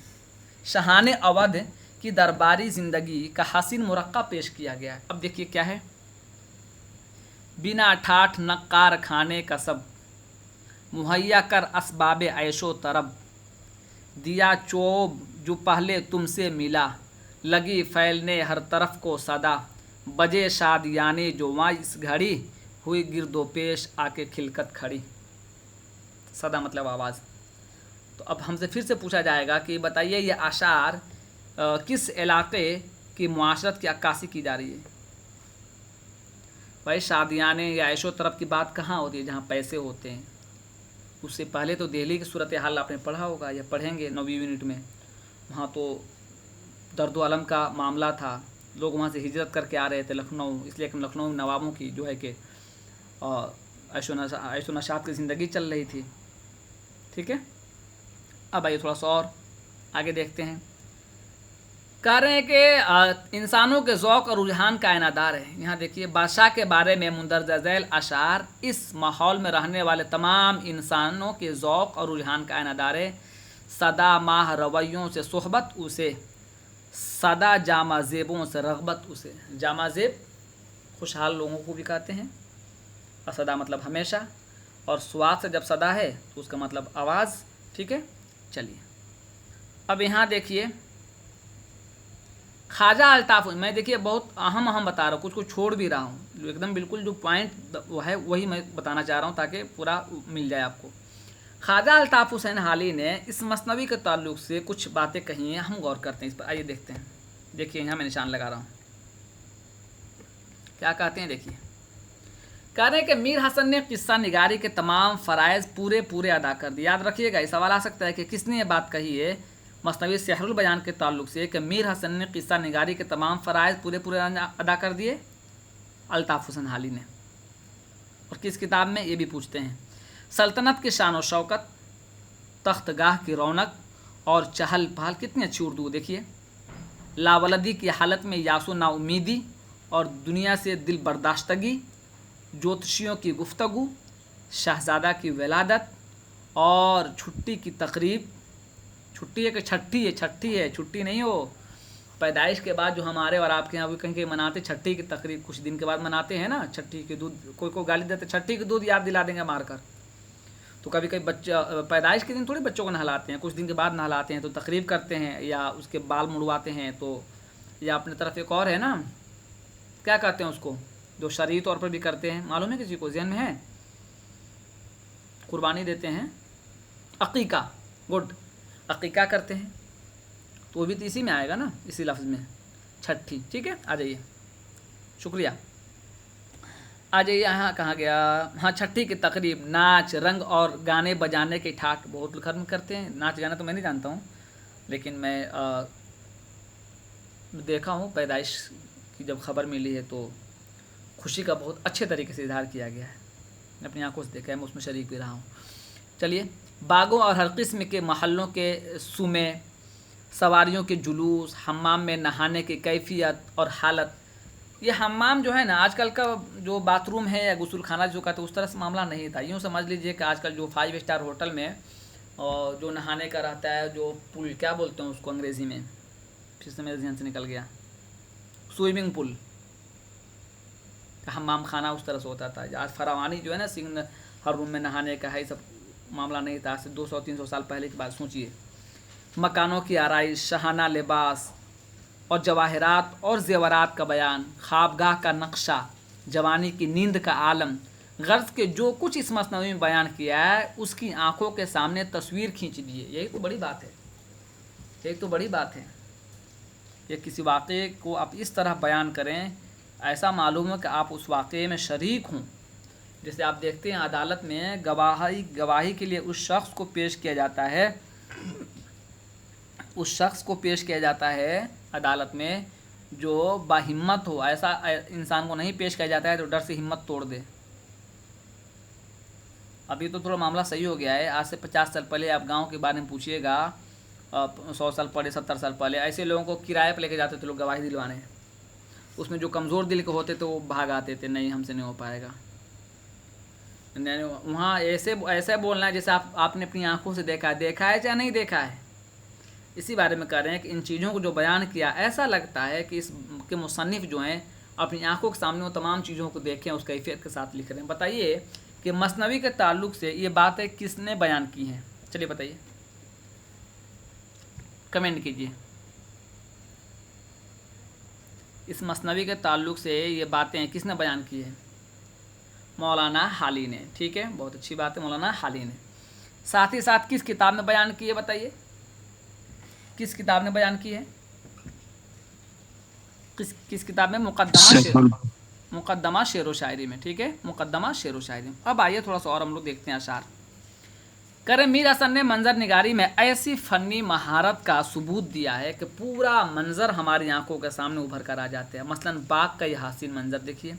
शहान अवध की दरबारी ज़िंदगी का हसीन मुरक्का पेश किया गया है। अब देखिए क्या है, बिना ठाठ नक्कार खाने का सब, मुहैया कर असबाब ऐशो तरब, दिया चोब जो पहले तुमसे मिला, लगी फैलने हर तरफ को सदा, बजे शादियाने जो वहाँ इस घड़ी, हुई गिरदो पेश आके खिलकत खड़ी। सदा मतलब आवाज़। तो अब हमसे फिर से पूछा जाएगा कि बताइए ये आशार किस इलाके की मुआशरत की अक्कासी की जा रही है? भाई शादियाने या ऐशो तरफ की बात कहाँ होती है जहाँ पैसे होते हैं। उससे पहले तो दिल्ली की सूरत हाल आपने पढ़ा होगा या पढ़ेंगे 9वीं यूनिट में। वहाँ तो दर्द अलम का मामला था, लोग वहाँ से हिजरत करके आ रहे थे लखनऊ, इसलिए कि लखनऊ नवाबों की जो है कि ऐशो नशात की ज़िंदगी चल रही थी। ठीक है, अब आइए थोड़ा सा और आगे देखते हैं। कह रहे हैं कि इंसानों के ज़ौक़ और रुझान का आयनादार है। यहाँ देखिए, बादशाह के बारे में मुंदरजा झैल अशार इस माहौल में रहने वाले तमाम इंसानों के ज़ौक़ और रुझान का आयनादार है। सदा माह रवैयों से सोहबत उसे, सदा जामा ज़ेबों से रग़बत उसे। जामा ज़ेब खुशहाल लोगों को भी कहते हैं, और सदा मतलब हमेशा, और स्वाद से जब सदा है तो उसका मतलब आवाज़। ठीक है, चलिए अब यहाँ देखिए, ख्वाजा अल्ताफ़, मैं देखिए बहुत अहम बता रहा हूँ, कुछ कुछ छोड़ भी रहा हूँ, जो एकदम बिल्कुल जो पॉइंट वो है वही मैं बताना चाह रहा हूँ ताकि पूरा मिल जाए आपको। ख्वाजा अल्ताफ़ हुसैन हाली ने इस मसनवी के ताल्लुक़ से कुछ बातें कही हैं, हम गौर करते हैं इस पर। आइए देखते हैं। देखिए यहाँ मैं निशान लगा रहा हूँ, क्या कहते हैं देखिए। कह रहे हैं कि मीर हसन ने किस्सा निगारी के तमाम फ़राइज़ पूरे अदा कर दिए। याद रखिएगा, ये सवाल आ सकता है कि किसने ये बात कही है मसनवी सेहरुल बयान के ताल्लुक़ से कि मीर हसन ने किस्सा निगारी के तमाम फ़राइज़ पूरे अदा कर दिए। अल्ताफ़ हुसैन हाली ने। और किस किताब में ये भी पूछते हैं। सल्तनत की शान और शौकत, तख्तगाह की रौनक और चहल पहल, कितनी अच्छी उर्दू देखिए। लावलदी की हालत में यासो नाउमीदी और दुनिया से दिल बर्दाश्तगी, ज्योतिषियों की गुफ्तगू, शहजादा की विलादत और छुट्टी की तकरीब। छुट्टी है कि छठी है? छठी है, छुट्टी नहीं हो। पैदाइश के बाद जो हमारे और आपके यहाँ भी कहीं कहीं मनाते छठी की तकरीब, कुछ दिन के बाद मनाते हैं ना। छठी के दूध, कोई को गाली देते, छठी के दूध याद दिला देंगे मारकर। तो कभी कभी बच्चा पैदाइश के दिन थोड़ी बच्चों को नहलाते हैं, कुछ दिन के बाद नहलाते हैं, तो तकरीब करते हैं या उसके बाल मुड़वाते हैं। तो या अपने तरफ एक और है ना, क्या कहते हैं उसको, जो शरई तौर पर भी करते हैं, मालूम है किसी को, ज़हन में है? कुर्बानी देते हैं, अकीका, गुड, अकीका करते हैं, तो वो भी तो इसी में आएगा ना, इसी लफ्ज़ में, छठी। ठीक है, आ जाइए, शुक्रिया। आ जाइए, यहाँ कहाँ गया, हाँ, छठी की तकरीब, नाच रंग और गाने बजाने की ठाट बहुत घर में करते हैं। नाच गाना तो मैं नहीं जानता हूँ, लेकिन मैं देखा हूँ पैदाइश की जब खबर मिली है तो खुशी का बहुत अच्छे तरीके से इजहार किया गया है, अपनी आंखों से देखा है, मैं उसमें शरीक भी रहा हूँ। चलिए, बागों और हर किस्म के महलों के सुमे, सवारियों के जुलूस, हम्माम में नहाने की कैफियत और हालत। ये हम्माम जो है ना, आजकल का जो बाथरूम है या गुसल खाना जो कहते हैं, उस तरह से मामला नहीं था। यूँ समझ लीजिए कि आजकल जो 5 स्टार होटल में और जो नहाने का रहता है, जो पूल, क्या बोलते हैं उसको अंग्रेज़ी में, फिर से मेरे ध्यान से निकल गया, स्विमिंग पूल, हम्माम खाना उस तरह से होता था। आज फरावानी जो है ना, सिंह हर रूम में नहाने का है, सब मामला नहीं था। आज से 200-300 साल पहले की बात सोचिए। मकानों की आराइश, शहाना लिबास और जवाहरात और जेवरात का बयान, ख्वाबगाह का नक्शा, जवानी की नींद का आलम, गर्ज के जो कुछ इस मसनवी में बयान किया है, उसकी आंखों के सामने तस्वीर खींच दी है। यही तो बड़ी बात है, यही तो बड़ी बात है। ये किसी वाक़े को आप इस तरह बयान करें, ऐसा मालूम है कि आप उस वाक़े में शरीक हों। जैसे आप देखते हैं अदालत में गवाही के लिए उस शख्स को पेश किया जाता है, उस शख्स को पेश किया जाता है अदालत में जो बाहिम्मत हो। ऐसा इंसान को नहीं पेश किया जाता है तो डर से हिम्मत तोड़ दे। अभी तो थोड़ा मामला सही हो गया है। आज से 50 साल पहले आप गांव के बारे में पूछिएगा, 100 साल पहले, 70 साल पहले, ऐसे लोगों को किराए पर लेके जाते थे लोग गवाही दिलवाने। उसमें जो कमज़ोर दिल के होते थे वो भाग आते थे, नहीं हमसे नहीं हो पाएगा। नहीं, वहाँ ऐसे बोलना है जैसे आपने अपनी आंखों से देखा है या नहीं देखा है। इसी बारे में कह रहे हैं कि इन चीज़ों को जो बयान किया, ऐसा लगता है कि इसके मुसन्निफ़ जो हैं अपनी आंखों के सामने वो तमाम चीज़ों को देखें, उस कैफियत के साथ लिख रहे हैं। बताइए कि मसनवी के ताल्लुक़ से ये बातें किसने बयान की हैं? चलिए बताइए, कमेंट कीजिए। इस मसनवी के ताल्लुक़ से ये बातें किसने बयान की है? मौलाना हाली ने। ठीक है, बहुत अच्छी बात है, मौलाना हाली ने। साथ ही साथ किस किताब में बयान की है? बताइए, किस किताब ने बयान की है? किस किताब में? मुकद्दमा शेर व शायरी में। ठीक है, मुकद्दमा शेर व शायरी में। अब आइए थोड़ा सा और हम लोग देखते हैं अशार। करे मीर हसन ने मंजर निगारी में ऐसी फ़नी महारत का सबूत दिया है कि पूरा मंजर हमारी आंखों के सामने उभर कर आ जाते हैं। मसलन बाग का यह हसीन मंजर देखिए,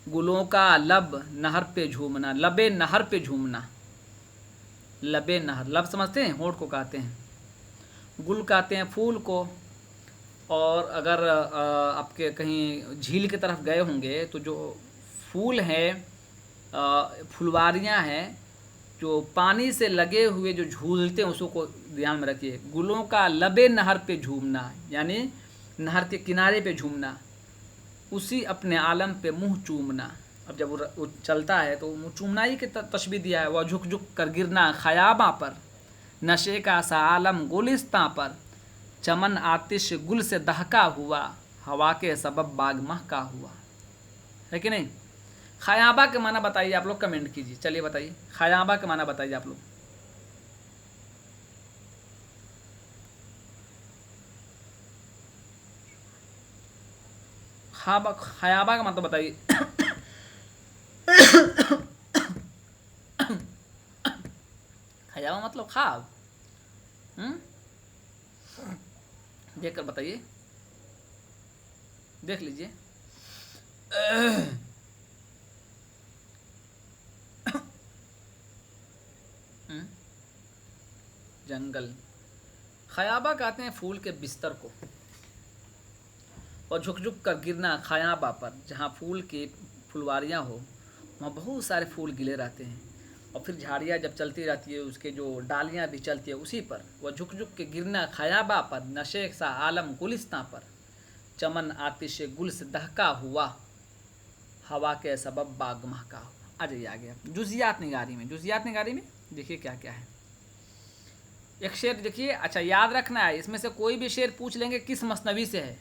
गुलों का लब नहर पे झूमना, लबे नहर पे झूमना, लबे नहर, लब समझते हैं, होंठ को कहते हैं, गुल कहते हैं फूल को। और अगर आपके कहीं झील की तरफ गए होंगे तो जो फूल हैं, फुलवारियाँ हैं जो पानी से लगे हुए जो झूलते हैं, उसको ध्यान में रखिए। गुलों का लबे नहर पे झूमना, यानी नहर के किनारे पे झूमना, उसी अपने आलम पे मुंह चूमना। अब जब वो चलता है तो मुँह चूमना ही की तशबीह दिया है। वह झुक झुक कर गिरना खयाबा पर, नशे का सा आलम गुलिस्तां पर, चमन आतिश गुल से दहका हुआ, हवा के सबब बाग महका हुआ। है कि नहीं? खयाबा के माना बताइए आप लोग, कमेंट कीजिए। चलिए बताइए, खयाबा के माना बताइए आप लोग। खयाबा का मतलब बताइए। खयाबा मतलब ख्वाब। देख कर बताइए, देख लीजिए। जंगल। खयाबा कहते हैं फूल के बिस्तर को, और झुक झुक कर गिरना खयाबा पर, जहाँ फूल की फुलवारियाँ हो वहाँ बहुत सारे फूल गिले रहते हैं, और फिर झाड़ियाँ जब चलती रहती है उसके जो डालियाँ भी चलती है उसी पर, वह झुक झुक के गिरना खयाबा पर, नशे सा आलम गुलिस्तां पर, चमन आतिश गुल से दहका हुआ, हवा के सबब बाग महका हुआ। आ जाइए आ गया जुजियात निगारी में। जुजियात निगारी में देखिए क्या क्या है। एक शेर देखिए, अच्छा याद रखना है, इसमें से कोई भी शेर पूछ लेंगे किस मसनवी से है,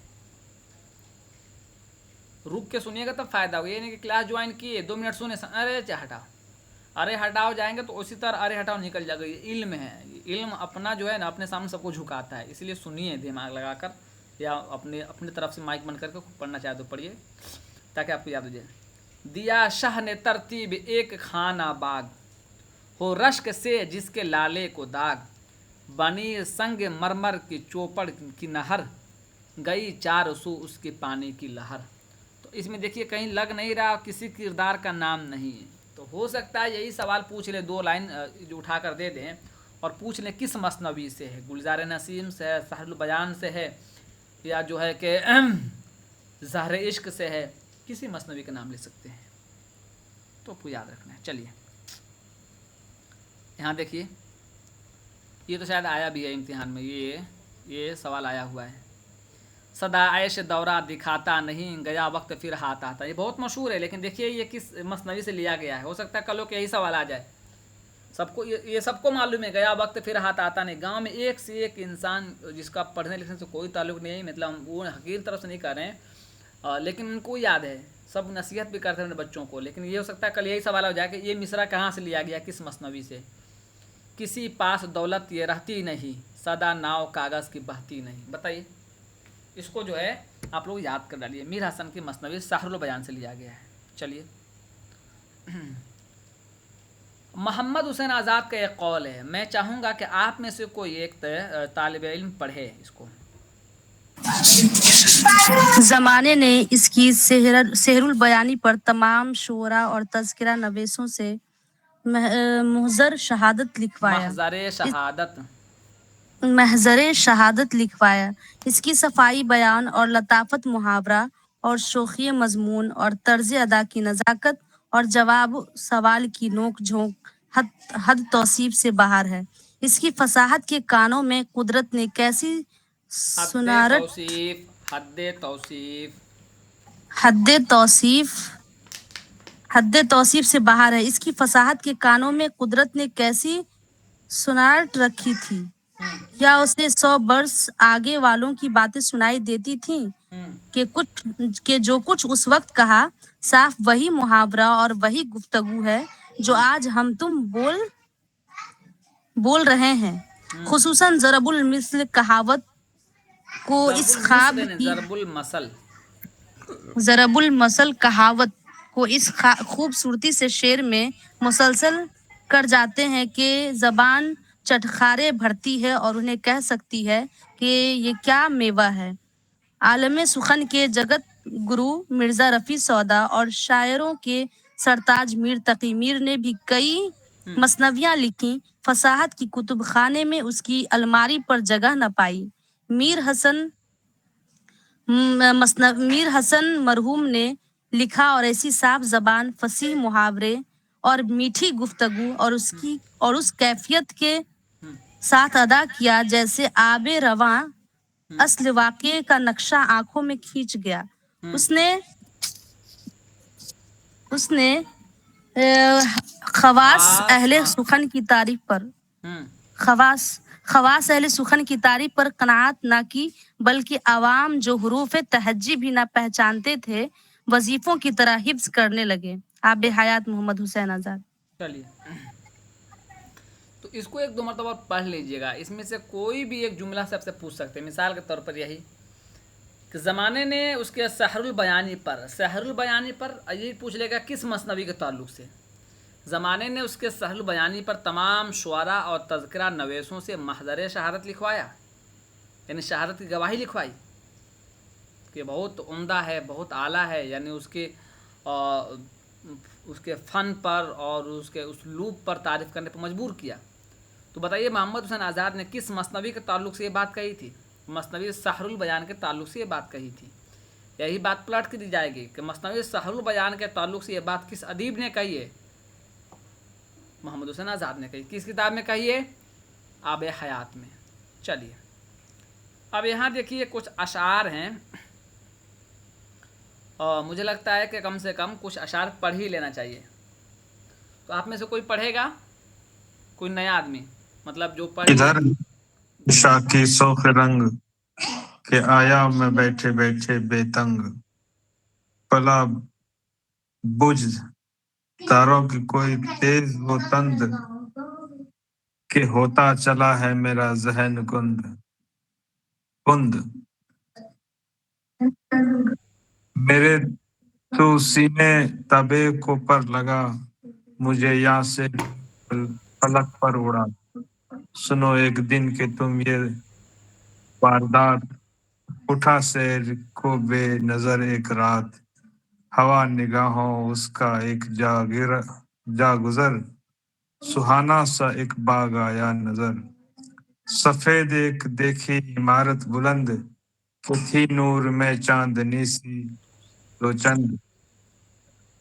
रुक के सुनिएगा तब फायदा होगा। ये नहीं कि क्लास ज्वाइन किए 2 मिनट सुने अरे हटाओ, अरे हटाओ जाएंगे तो उसी तरह अरे हटाओ निकल जाएगा। ये इल्म है, इल्म अपना जो है ना अपने सामने सबको झुकाता है, इसलिए सुनिए दिमाग लगाकर, या अपने तरफ से माइक बंद करके पढ़ना चाहे तो पढ़िए ताकि आपको याद हो जाए। दिया शाह ने तरतीब एक खाना बाग, हो रश्क से जिसके लाले को दाग, बनी संग मरमर की चौपड़ की नहर, गई 400 उसके पानी की लहर। तो इसमें देखिए कहीं लग नहीं रहा किसी किरदार का नाम नहीं है, तो हो सकता है यही सवाल पूछ ले, 2 लाइन जो उठा कर दे दें और पूछ लें किस मसनवी से है, गुलजार नसीम से है, सहरुल बयान से है, या जो है कि ज़हर इश्क से है, किसी मसनवी का नाम ले सकते हैं, तो आपको याद रखना है। चलिए यहाँ देखिए, ये तो शायद आया भी है इम्तिहान में, ये सवाल आया हुआ है। सदा ऐश दौरा दिखाता नहीं, गया वक्त फिर हाथ आता। ये बहुत मशहूर है, लेकिन देखिए ये किस मसनवी से लिया गया है। हो सकता है कल को यही सवाल आ जाए, सबको ये सबको मालूम है, गया वक्त फिर हाथ आता नहीं। गांव में एक से एक इंसान जिसका पढ़ने लिखने से कोई ताल्लुक नहीं है, मतलब वो हकीर तरफ से नहीं कर रहे हैं, लेकिन उनको याद है, सब नसीहत भी करते हैं अपने बच्चों को। लेकिन ये हो सकता है कल यही सवाल हो जाए कि ये मिसरा कहाँ से लिया गया, किस मसनवी से। किसी पास दौलत ये रहती नहीं, सदा नाव कागज़ की बहती नहीं। बताइए, इसको जो है आप लोग याद कर डालिए। मीर हसन की मसनवी सहरुल बयान से लिया गया है। चलिए, मोहम्मद हुसैन आज़ाद का एक कौल है, मैं चाहूँगा कि आप में से कोई एक तालिब इल्म पढ़े इसको। ज़माने ने इसकी सेहरुल बयानी पर तमाम शोरा और तज़किरा नवेसों से महज़र शहादत लिखवाया। महज़र शहादत लिखवाया। इसकी सफाई बयान और लताफत मुहावरा और शोखी मजमून और तर्ज अदा की नज़ाकत और जवाब सवाल की नोक झोंक हद तौसीफ से बाहर है। इसकी फसाहत के कानों में कुदरत ने कैसी सुनारट हद तौसीफ से बाहर है। इसकी फसाहत के कानों में कुदरत ने कैसी सुनारट रखी थी, या उसे 100 बरस आगे वालों की बातें सुनाई देती थीं कि जो कुछ उस वक्त कहा साफ वही मुहावरा और वही गुफ्तगू है जो आज हम तुम बोल रहे हैं। खुसूसन ज़रबुल मिसल कहावत को इस ख्वाब की ज़रबुल मसल कहावत को इस खूबसूरती से शेर में मुसलसल कर जाते हैं कि ज़बान चटखारे भरती है और उन्हें कह सकती है कि ये क्या मेवा है। आलम सुखन के जगत गुरु मिर्ज़ा रफ़ी सौदा और शायरों के सरताज मीर तकी मीर ने भी कई मसनवियाँ लिखी। फसाहत की कुतुब खाने में उसकी अलमारी पर जगह न पाई। मीर हसन मरहूम ने लिखा और ऐसी साफ जबान, फसीह मुहावरे और मीठी गुफ्तगू और उस कैफियत के साथ अदा किया जैसे आबे रवां अस्ल वाक़े का नक्शा आंखों में खींच गया। उसने खवास अहले सुखन की तारीफ पर खवास अहले सुखन की तारीफ पर कनाअत ना की, बल्कि अवाम जो हुरूफ तहज्जी भी ना पहचानते थे वजीफों की तरह हिफ्ज करने लगे। आबे हयात मोहम्मद हुसैन आज़ाद। चलिए, तो इसको 1-2 मरतबा पढ़ लीजिएगा। इसमें से कोई भी एक जुमला से आपसे पूछ सकते हैं। मिसाल के तौर पर यही कि ज़माने ने उसके सहरुल बयानी पर यही पूछ लेगा किस मसनवी के ताल्लुक़ से। ज़माने ने उसके सहरुल बयानी पर तमाम शुआरा और तज़किरा नवेसों से महज़र शहादत लिखवाया, यानी शहादत की गवाही लिखवाई कि बहुत उम्दा है, बहुत आला है, यानी उसके फ़न पर और उसके उसलूब पर तारीफ़ करने पर मजबूर किया। तो बताइए मोहम्मद हुसैन आज़ाद ने किस मसनवी के ताल्लुक से ये बात कही थी? मसनवी सहरुल बयान के ताल्लुक से ये बात कही थी। यही बात पलट कर दी जाएगी कि मसनवी सहरुल बयान के ताल्लुक से ये बात किस अदीब ने कही है? मोहम्मद हुसैन आज़ाद ने कही। किस किताब में कही है? आब हयात में। चलिए अब यहाँ देखिए कुछ अशार हैं और मुझे लगता है कि कम से कम कुछ अशार पढ़ ही लेना चाहिए। तो आप में से कोई पढ़ेगा? कोई नया आदमी, मतलब जो पढ़ इधर शाकी शौक रंग के आया में बैठे बैठे बेतंग, पला बुझ तारों की कोई तेज वो तंद, के होता चला है मेरा जहन कुंद कुंद। मेरे तो सीने तबे को पर लगा, मुझे यहाँ से फलक पर उड़ा। सुनो एक दिन के तुम ये वारदात, उठा शहर को बेनजर एक रात, हवा निगाहों उसका एक जा गुजर, सुहाना सा एक बाग आया नजर। सफेद एक देखी इमारत बुलंद, वो थी नूर में चांदनी सी रोचंद।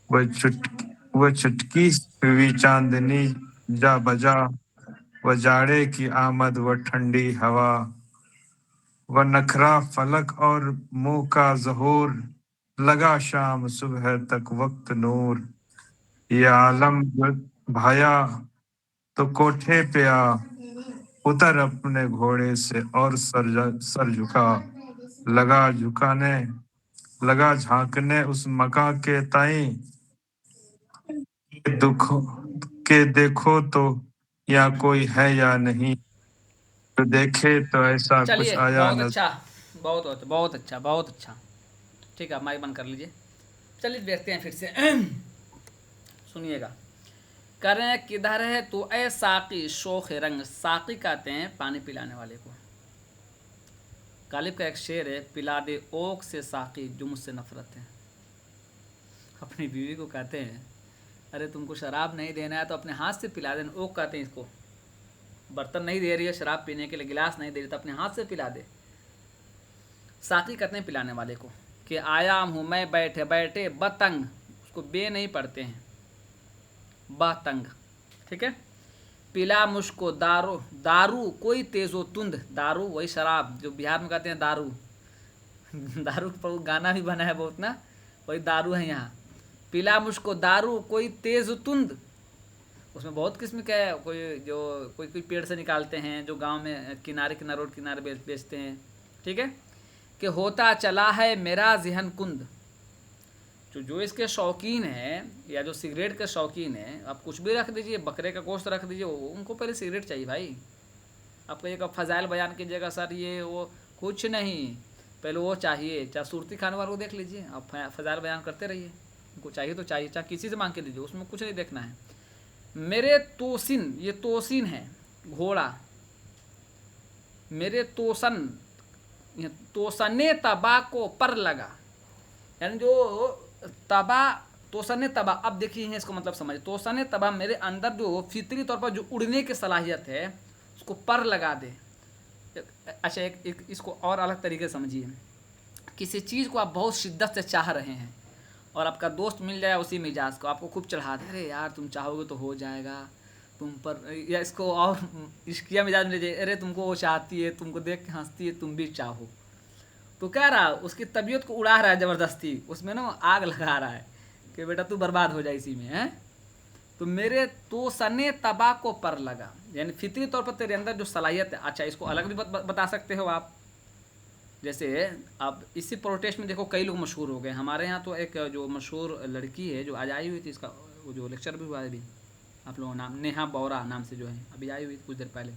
वह चुटकी हुई चांदनी जा बजा, वह जाड़े की आमद, वह ठंडी हवा, वह नखरा फलक और मुंह का ज़हूर, लगा शाम सुबह तक वक्त नूर। ये आलम भाया तो कोठे पे आ, उतर अपने घोड़े से और सर झुका, लगा झांकने उस मका के ताई, दुख के देखो तो या कोई है या नहीं, तो देखे तो ऐसा कुछ चलिए आया बहुत नजर। अच्छा, बहुत बहुत अच्छा, बहुत अच्छा। ठीक है, माइक बंद कर लीजिए। चलिए देखते हैं फिर से। सुनिएगा। कह रहे हैं किधर है तू ए साकी शोख रंग। साकी कहते हैं पानी पिलाने वाले को। गालिब का एक शेर है, पिला दे ओक से साकी जो मुझसे नफरत है। अपनी बीवी को कहते हैं अरे तुमको शराब नहीं देना है तो अपने हाथ से पिला देना। ओक कहते हैं इसको। बर्तन नहीं दे रही है शराब पीने के लिए, गिलास नहीं दे रही तो अपने हाथ से पिला दे। साकी कहते हैं पिलाने वाले को। कि आयाम हूँ मैं बैठे बैठे बतंग, उसको बे नहीं पढ़ते हैं, बतंग। ठीक है। पिला मुझको दारू, दारू कोई तेजो तुंद। दारू वही शराब जो बिहार में कहते हैं दारू। दारू पर गाना भी बना है बहुत ना, वही दारू है यहाँ। पिला मुझको दारू कोई तेज तुंद। उसमें बहुत किस्म का है। कोई पेड़ से निकालते हैं जो गांव में किनारे रोड किनारे बेचते हैं। ठीक है। कि होता चला है मेरा ज़हन कुंद। जो इसके शौकीन हैं या जो सिगरेट के शौकीन हैं, आप कुछ भी रख दीजिए, बकरे का गोश्त रख दीजिए, उनको पहले सिगरेट चाहिए भाई। आप कहिएगा फजाइल बयान कीजिएगा सर ये वो, कुछ नहीं, पहले वो चाहिए। चाहे सूरती खाने वालों को देख लीजिए, आप फजाइल बयान करते रहिए, उनको चाहिए तो चाहिए, चाहे किसी से मांग के लीजिए, उसमें कुछ नहीं देखना है। मेरे तोसिन, ये तोसिन है घोड़ा। मेरे तोसन, तोसने तबा को पर लगा, यानी जो तबा, तोसने तबा। अब देखिए इसको मतलब समझ। तोसने तबा मेरे अंदर जो फितरी तौर पर जो उड़ने की सलाहियत है उसको पर लगा दे। अच्छा एक इसको और अलग तरीके से समझिए। किसी चीज़ को आप बहुत शिद्दत से चाह रहे हैं और आपका दोस्त मिल जाए उसी मिजाज को, आपको खूब चढ़ा दे, अरे यार तुम चाहोगे तो हो जाएगा तुम पर, या इसको और इश्किया मिजाज मिल जाए, अरे तुमको वो चाहती है, तुमको देख के हंसती है, तुम भी चाहो। तो कह रहा उसकी तबीयत को उड़ा रहा है ज़बरदस्ती, उसमें ना आग लगा रहा है कि बेटा तू बर्बाद हो जाए इसी में है। तो मेरे तो सने तबा को पर लगा, यानी फितरी तौर पर तेरे अंदर जो सलाहियत है। अच्छा इसको अलग भी बता सकते हो आप। जैसे अब इसी प्रोटेस्ट में देखो कई लोग मशहूर हो गए। हमारे यहाँ तो एक जो मशहूर लड़की है जो आज आई हुई थी, इसका वो जो लेक्चर भी हुआ है अभी, आप लोगों नाम, नेहा बोरा नाम से जो है, अभी आई हुई थी कुछ देर पहले।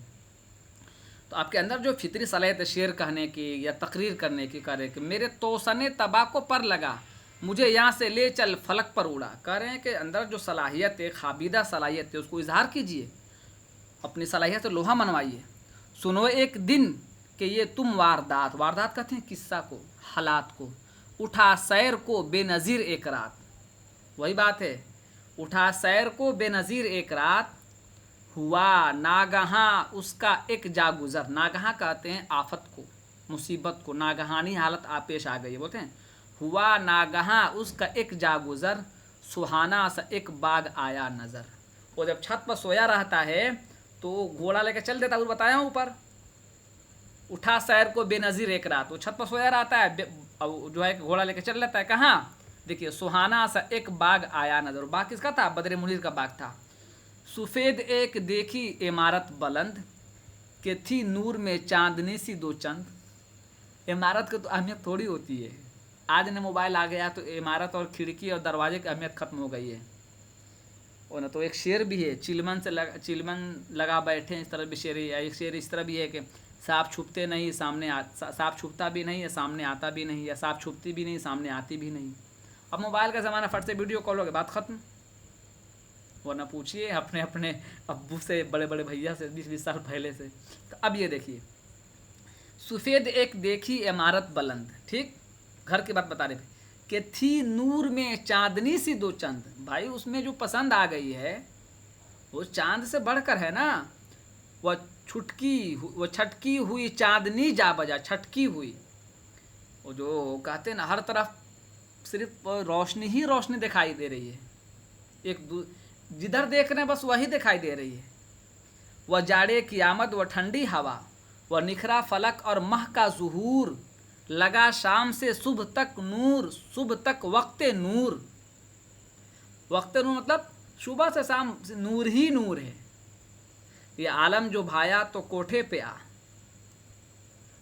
तो आपके अंदर जो फितरी सलाहियत है शेर कहने की या तकरीर करने की, कह रहे कि मेरे तोसने तबा को पर लगा, मुझे यहाँ से ले चल फलक पर उड़ा। कह रहे हैं कि अंदर जो सलाहियत है, खाबिदा सलाहियत है, उसको इजहार कीजिए, अपनी सलाहियत से लोहा मनवाइए। सुनो एक दिन कि ये तुम वारदात, वारदात कहते हैं किस्सा को, हालात को, उठा सैर को बेनज़ीर एक रात। वही बात है, उठा सैर को बेनज़ीर एक रात, हुआ नागहां उसका एक जागुजर, नागहां कहते हैं आफत को, मुसीबत को, नागहानी हालत पेश आ गई है, बोलते हैं हुआ नागहां उसका एक जागुजर, सुहाना सा एक बाग आया नजर। वो जब छत पर सोया रहता है तो घोड़ा लेकर चल देता है, वो बताया हूँ ऊपर, उठा सैर को बेनजीर एक रात, वो छत पर सोया रहता है, अब जो है घोड़ा लेकर चल लेता है कहाँ, देखिए सुहाना सा एक बाग आया नजर। बाग किसका था? बद्र मुनीर का बाग था। सफ़ेद एक देखी इमारत बुलंद, के थी नूर में चांदनी सी दो चंद। इमारत की तो अहमियत थोड़ी होती है, आज ने मोबाइल आ गया तो इमारत और खिड़की और दरवाजे की अहमियत खत्म हो गई है। और ना तो एक शेर भी है, चिलमन लगा बैठे, इस तरह भी शेर है। एक शेर इस तरह भी है कि सांप छुपते नहीं सामने सांप छुपता भी नहीं है, सामने आता भी नहीं, या सांप छुपती भी नहीं सामने आती भी नहीं। अब मोबाइल का ज़माना, फट से वीडियो कॉल हो गया, बात खत्म। वरना पूछिए अपने अपने अब्बू से, बड़े बड़े भैया से 20-20 साल पहले से। तो अब ये देखिए, सफ़ेद एक देखी इमारत बुलंद, ठीक, घर की बात बता रहे थे, कि थी नूर में चांदनी सी दो चंद। भाई उसमें जो पसंद आ गई है वो चांद से बढ़कर है ना। वह छटकी हुई चांदनी जा बजा, छटकी हुई, वो जो कहते हैं ना हर तरफ सिर्फ रोशनी ही रोशनी दिखाई दे रही है, जिधर देख रहे हैं बस वही दिखाई दे रही है। वह जाड़े की आमद, वह ठंडी हवा, वह निखरा फलक और माह का ज़ुहूर, लगा शाम से सुबह तक नूर, सुबह तक वक्ते नूर। वक्ते नूर मतलब सुबह से शाम नूर ही नूर है। ये आलम जो भाया तो कोठे पे आ,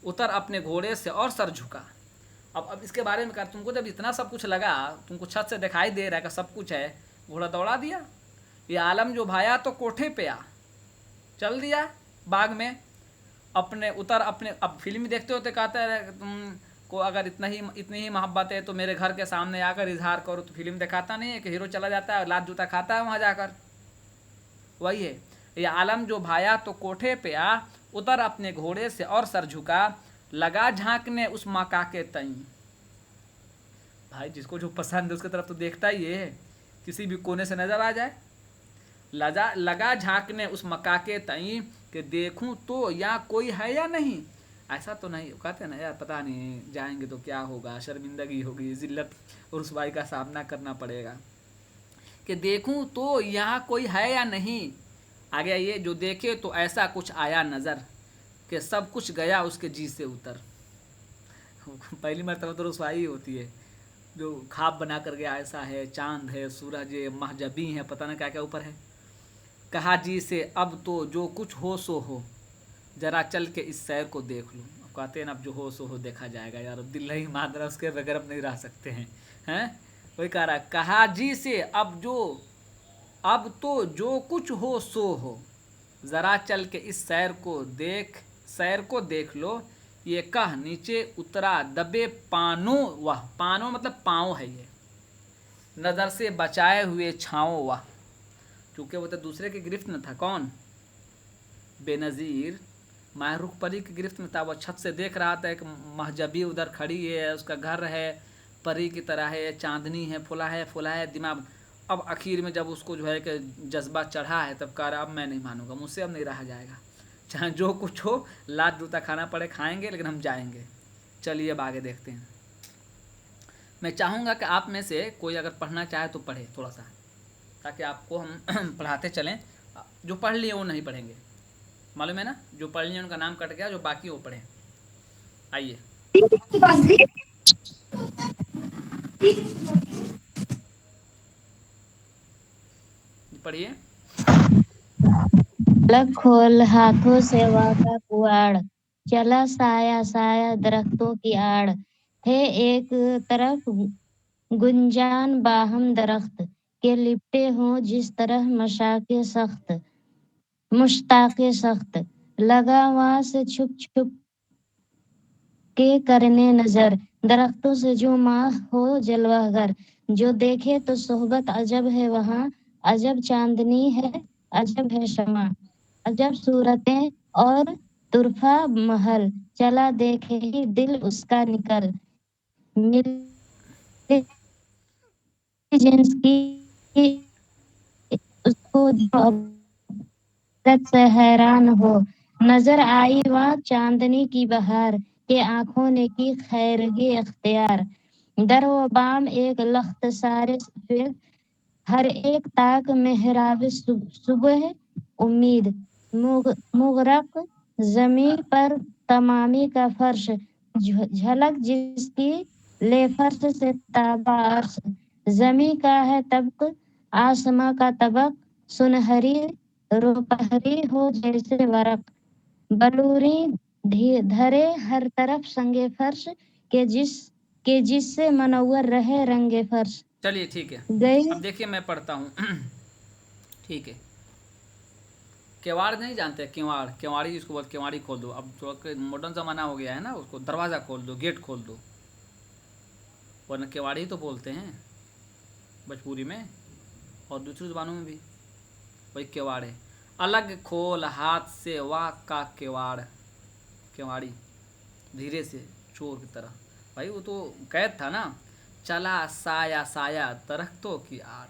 उतर अपने घोड़े से और सर झुका। अब इसके बारे में कर, तुमको जब इतना सब कुछ लगा, तुमको छत से दिखाई दे रहा है कि सब कुछ है, घोड़ा दौड़ा दिया। ये आलम जो भाया तो कोठे पे आ, चल दिया बाग में, अपने उतर अपने। अब फिल्म देखते होते कहते हैं तुमको अगर इतनी ही मोहब्बत है तो मेरे घर के सामने आकर इजहार करो। तो फिल्म दिखाता नहीं है कि हीरो चला जाता है, लात जूता खाता है वहाँ जाकर, वही है। ये आलम जो भाया तो कोठे पे आ, उतर अपने घोड़े से और सर झुका, लगा झांकने उस मका के तई। भाई जिसको जो पसंद है उसकी तरफ तो देखता ही है, किसी भी कोने से नजर आ जाए। लगा झांकने उस मका के तई, कि देखूं तो यहाँ कोई है या नहीं। ऐसा तो नहीं, कहते हैं ना यार पता नहीं जाएंगे तो क्या होगा, शर्मिंदगी होगी, जिल्लत और रुसवाई का सामना करना पड़ेगा। कि देखूं तो यहाँ कोई है या नहीं। आगे ये जो देखे तो ऐसा कुछ आया नज़र, कि सब कुछ गया उसके जी से उतर। पहली मरतबा तो रुसवाई होती है, जो ख्वाब बना कर गया ऐसा है, चांद है, सूरज है, महजबी है, पता नहीं क्या क्या ऊपर है। कहा जी से अब तो जो कुछ हो सो हो, जरा चल के इस सैर को देख लूँ। अब कहते हैं ना अब जो हो सो हो देखा जाएगा यार, अब दिल नहीं मान रहा, उसके बगैर अब नहीं रह सकते हैं। वही कह रहा, कहा जी से अब तो जो कुछ हो सो हो, ज़रा चल के इस सैर को देख लो। ये कह नीचे उतरा दबे पानों वह, पानों मतलब पाँव है ये, नज़र से बचाए हुए छाँव वह। चूँकि वो तो दूसरे की गिरफ्त में था, कौन? बेनज़ीर माहरूख परी की गिरफ्त में था। वह छत से देख रहा था, एक महजबी उधर खड़ी है, उसका घर है, परी की तरह है, चांदनी है, फुला है दिमाग। अब आखिर में जब उसको जो है कि जज्बा चढ़ा है, तब कह रहा अब मैं नहीं मानूंगा, मुझसे अब नहीं रहा जाएगा, चाहे जो कुछ हो, लात जूता खाना पड़े खाएंगे, लेकिन हम जाएंगे। चलिए अब आगे देखते हैं। मैं चाहूँगा कि आप में से कोई अगर पढ़ना चाहे तो पढ़े थोड़ा सा, ताकि आपको हम पढ़ाते चलें। जो पढ़ लिए वो नहीं पढ़ेंगे, मालूम है ना, जो पढ़ लिए उनका नाम कट गया, जो बाकी वो पढ़ें। आइए पढ़िए। पलक खोल हाथों से वाका कुआड़, चला साया साया दरख्तों की आड़। थे एक तरफ गुंजान बाहम दरख्त, के लिपटे हों जिस तरह मुश्ताके सख्त। लगा वहाँ से छुप छुप के करने नजर, दरख्तों से जो माह हो जलवागर। जो देखे तो सोहबत अजब है वहाँ, अजब चांदनी है, अजब है शमा, अजब सूरतें और तुरफा महल। चला देखे ही दिल उसका निकल, मिले जिन्स की उसको जो हैरत से हैरान हो। नजर आई वह चांदनी की बहार के आंखों ने की खैरगी इख्तियार। दर व बाम एक लख्त सारे सफेद, हर एक ताक मेहराब सुबह उम्मीद। मुगरक जमी पर तमामी का फर्श, झलक जिसकी ले फर्श से ताबा अर्श। जमी का है तबक, आसमां का तबक, सुनहरी रुपहरी हो जैसे वरक। बलूरी धरे हर तरफ संगे फर्श के जिससे मनव्वर रहे रंगे फर्श। चलिए ठीक है, गई अब देखिए मैं पढ़ता हूँ। ठीक है, केवाड़ नहीं जानते, केवाड़, केवाड़ी जिसको बोलते, केवाड़ी खोल दो। अब जो मॉडर्न ज़माना हो गया है ना, उसको दरवाज़ा खोल दो, गेट खोल दो, वरना केवाड़ी ही तो बोलते हैं भोजपुरी में और दूसरी ज़बानों में भी वही केवाड़ है। अलग खोल हाथ से वाह का केवाड़, केवाड़ी धीरे से चोर की तरह। भाई वो तो कैद था ना। चला साया साया दरख्तों की आड़।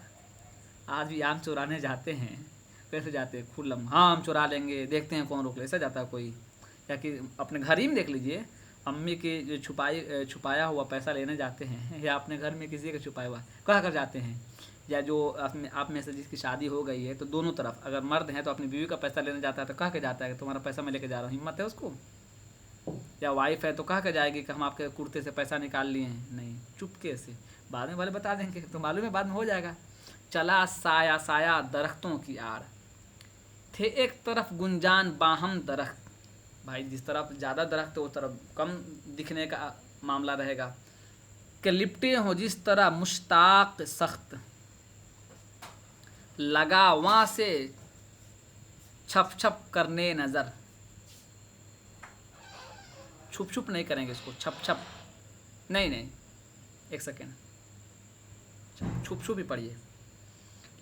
आज भी आम चुराने जाते हैं, कैसे जाते हैं, खुल्लम, हाँ आम चुरा लेंगे, देखते हैं कौन रोक ले, ऐसा जाता है कोई। या कि अपने घर ही में देख लीजिए, अम्मी की जो छुपाया हुआ पैसा लेने जाते हैं, या अपने घर में किसी का छुपाया हुआ कहाँ कर जाते हैं। या जो आप में से जिसकी शादी हो गई है, तो दोनों तरफ अगर मर्द हैं तो अपनी बीवी का पैसा लेने जाता है तो कह के जाता है कि तुम्हारा पैसा मैं लेके जा रहा हूँ, हिम्मत है उसको। या वाइफ है तो कह के जाएगी कि हम आपके कुर्ते से पैसा निकाल लिए हैं, नहीं, चुपके से, बाद में वाले बता देंगे तो मालूम है, बाद में हो जाएगा। चला साया साया दरख्तों की आड़, थे एक तरफ गुंजान बाहम दरख्त। भाई जिस तरफ ज़्यादा दरख्त है उस तरफ कम दिखने का मामला रहेगा। कि लिपटे हो जिस तरह मुश्ताक सख्त, लगा वहाँ से छप छप करने नज़र। छुप छुप नहीं करेंगे इसको, छप छप नहीं नहीं, एक सेकेंड, छुप छुप ही पढ़िए।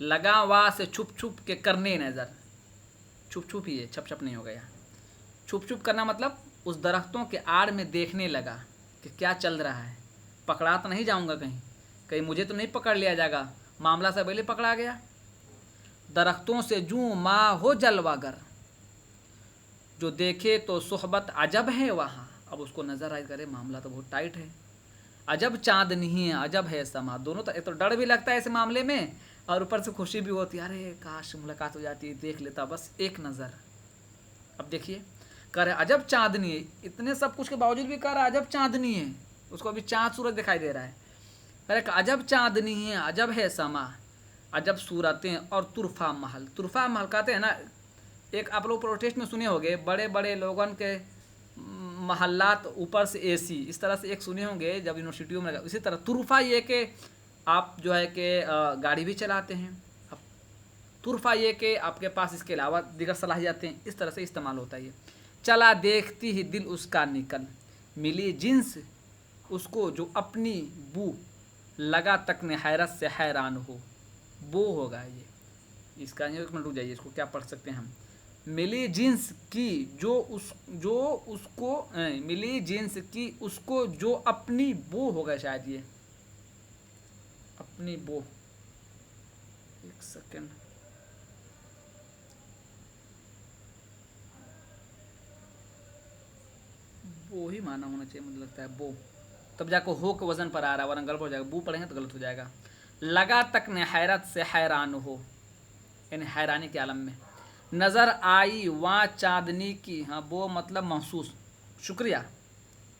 लगा वहाँ से छुप छुप के करने नज़र, छुप छुप ही है, छप छप नहीं हो गया। छुप छुप करना मतलब उस दरख्तों के आड़ में देखने लगा कि क्या चल रहा है, पकड़ा तो नहीं जाऊंगा कहीं, कहीं मुझे तो नहीं पकड़ लिया जाएगा, मामला से पहले पकड़ा गया। दरख्तों से जूं माँ हो जलवागर, जो देखे तो सोहबत अजब है वहाँ। अब उसको नज़र आए करे मामला तो बहुत टाइट है, अजब चांदनी है, अजब है समा। दोनों तो, एक तो डर भी लगता है इस मामले में और ऊपर से खुशी भी होती है, अरे काश मुलाकात हो जाती, देख लेता बस एक नज़र। अब देखिए कह रहे अजब चांदनी है, इतने सब कुछ के बावजूद भी कह रहा है अजब चांदनी है, उसको अभी चाँद सूरज दिखाई दे रहा है। कह रहे अजब चांदनी है, अजब है समा, अजब सूरतें और तुरफा महल। तुरफा महल कहते हैं ना, एक आप लोग प्रोटेस्ट में सुने होंगे, बड़े बड़े लोगन के महल्लात ऊपर से एसी, इस तरह से एक सुने होंगे जब यूनिवर्सिटियों में लगा। इसी तरह तुरफा ये कि आप जो है कि गाड़ी भी चलाते हैं, अब तुरफा ये कि आपके पास इसके अलावा दीगर सलाहियतें, इस तरह से इस्तेमाल होता है ये। चला देखती ही दिल उसका निकल, मिली जिन्स उसको जो अपनी बू, लगा तक ने हैरत से हैरान हो। वो होगा ये, इसका एक मिनट रुक जाइए, इसको क्या पढ़ सकते हैं हम। मिली जिन्स की जो उसको मिली जिन्स की उसको जो अपनी बो होगा, शायद ये अपनी बो, एक सेकेंड, बो ही माना होना चाहिए, मुझे लगता है बो, तब जाकर हो के वजन पर आ रहा है, वरना गलत हो जाएगा, बू पढ़ेंगे तो गलत हो जाएगा। लगा तक ने हैरत से हैरान हो, यानी हैरानी के आलम में। नज़र आई वहाँ चांदनी की, हाँ वो मतलब महसूस, शुक्रिया,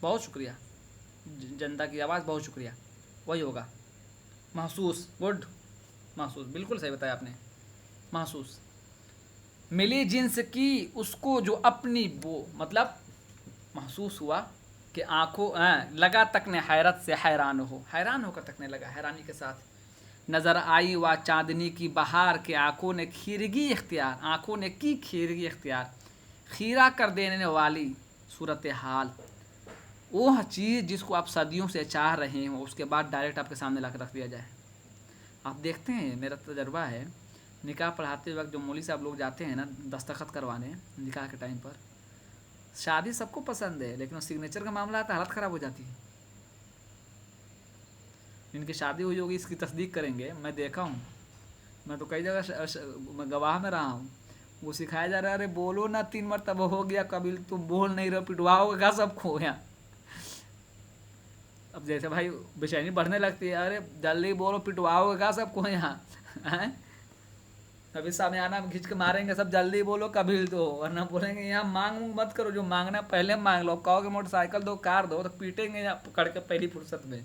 बहुत शुक्रिया, जनता की आवाज़, बहुत शुक्रिया, वही होगा महसूस, गुड, महसूस, बिल्कुल सही बताया आपने, महसूस। मिली जिन्स की उसको जो अपनी वो, मतलब महसूस हुआ कि आंखों, लगा तक ने हैरत से हैरान हो, हैरान होकर तकने लगा हैरानी के साथ। नज़र आई वह चांदनी की बहार के आंखों ने खीरगी इख्तियार, आंखों ने की खीरगी इख्तियार, खीरा कर देने वाली सूरत हाल। वो चीज़ जिसको आप सदियों से चाह रहे हो, उसके बाद डायरेक्ट आपके सामने ला कर रख दिया जाए। आप देखते हैं, मेरा तजर्बा है, निकाह पढ़ाते वक्त जो मौली साहब लोग जाते हैं ना दस्तखत करवाने निकाह के टाइम पर, शादी सबको पसंद है, लेकिन सिग्नेचर का मामला आता है हालत ख़राब हो जाती है। जिनकी शादी हुई होगी इसकी तस्दीक करेंगे, मैं देखा हूँ, मैं तो कई जगह मैं गवाह में रहा हूँ, वो सिखाया जा रहा है, अरे बोलो ना 3 मरतबा हो गया कबील, तुम बोल नहीं रहे, पिटवाओगे का सब खो गया। अब जैसे भाई बेचैनी बढ़ने लगती है, अरे जल्दी बोलो पिटवाओगे का सब खो यहाँ हैं? कभी सामने आना खींच के मारेंगे सब, जल्दी बोलो कबील दो, वरना बोलेंगे यहाँ मांग मत करो, जो मांगना पहले मांग लो। कहोगे मोटरसाइकिल दो, कार दो, तो पीटेंगे यहाँ पकड़ के पहली फुर्सत में।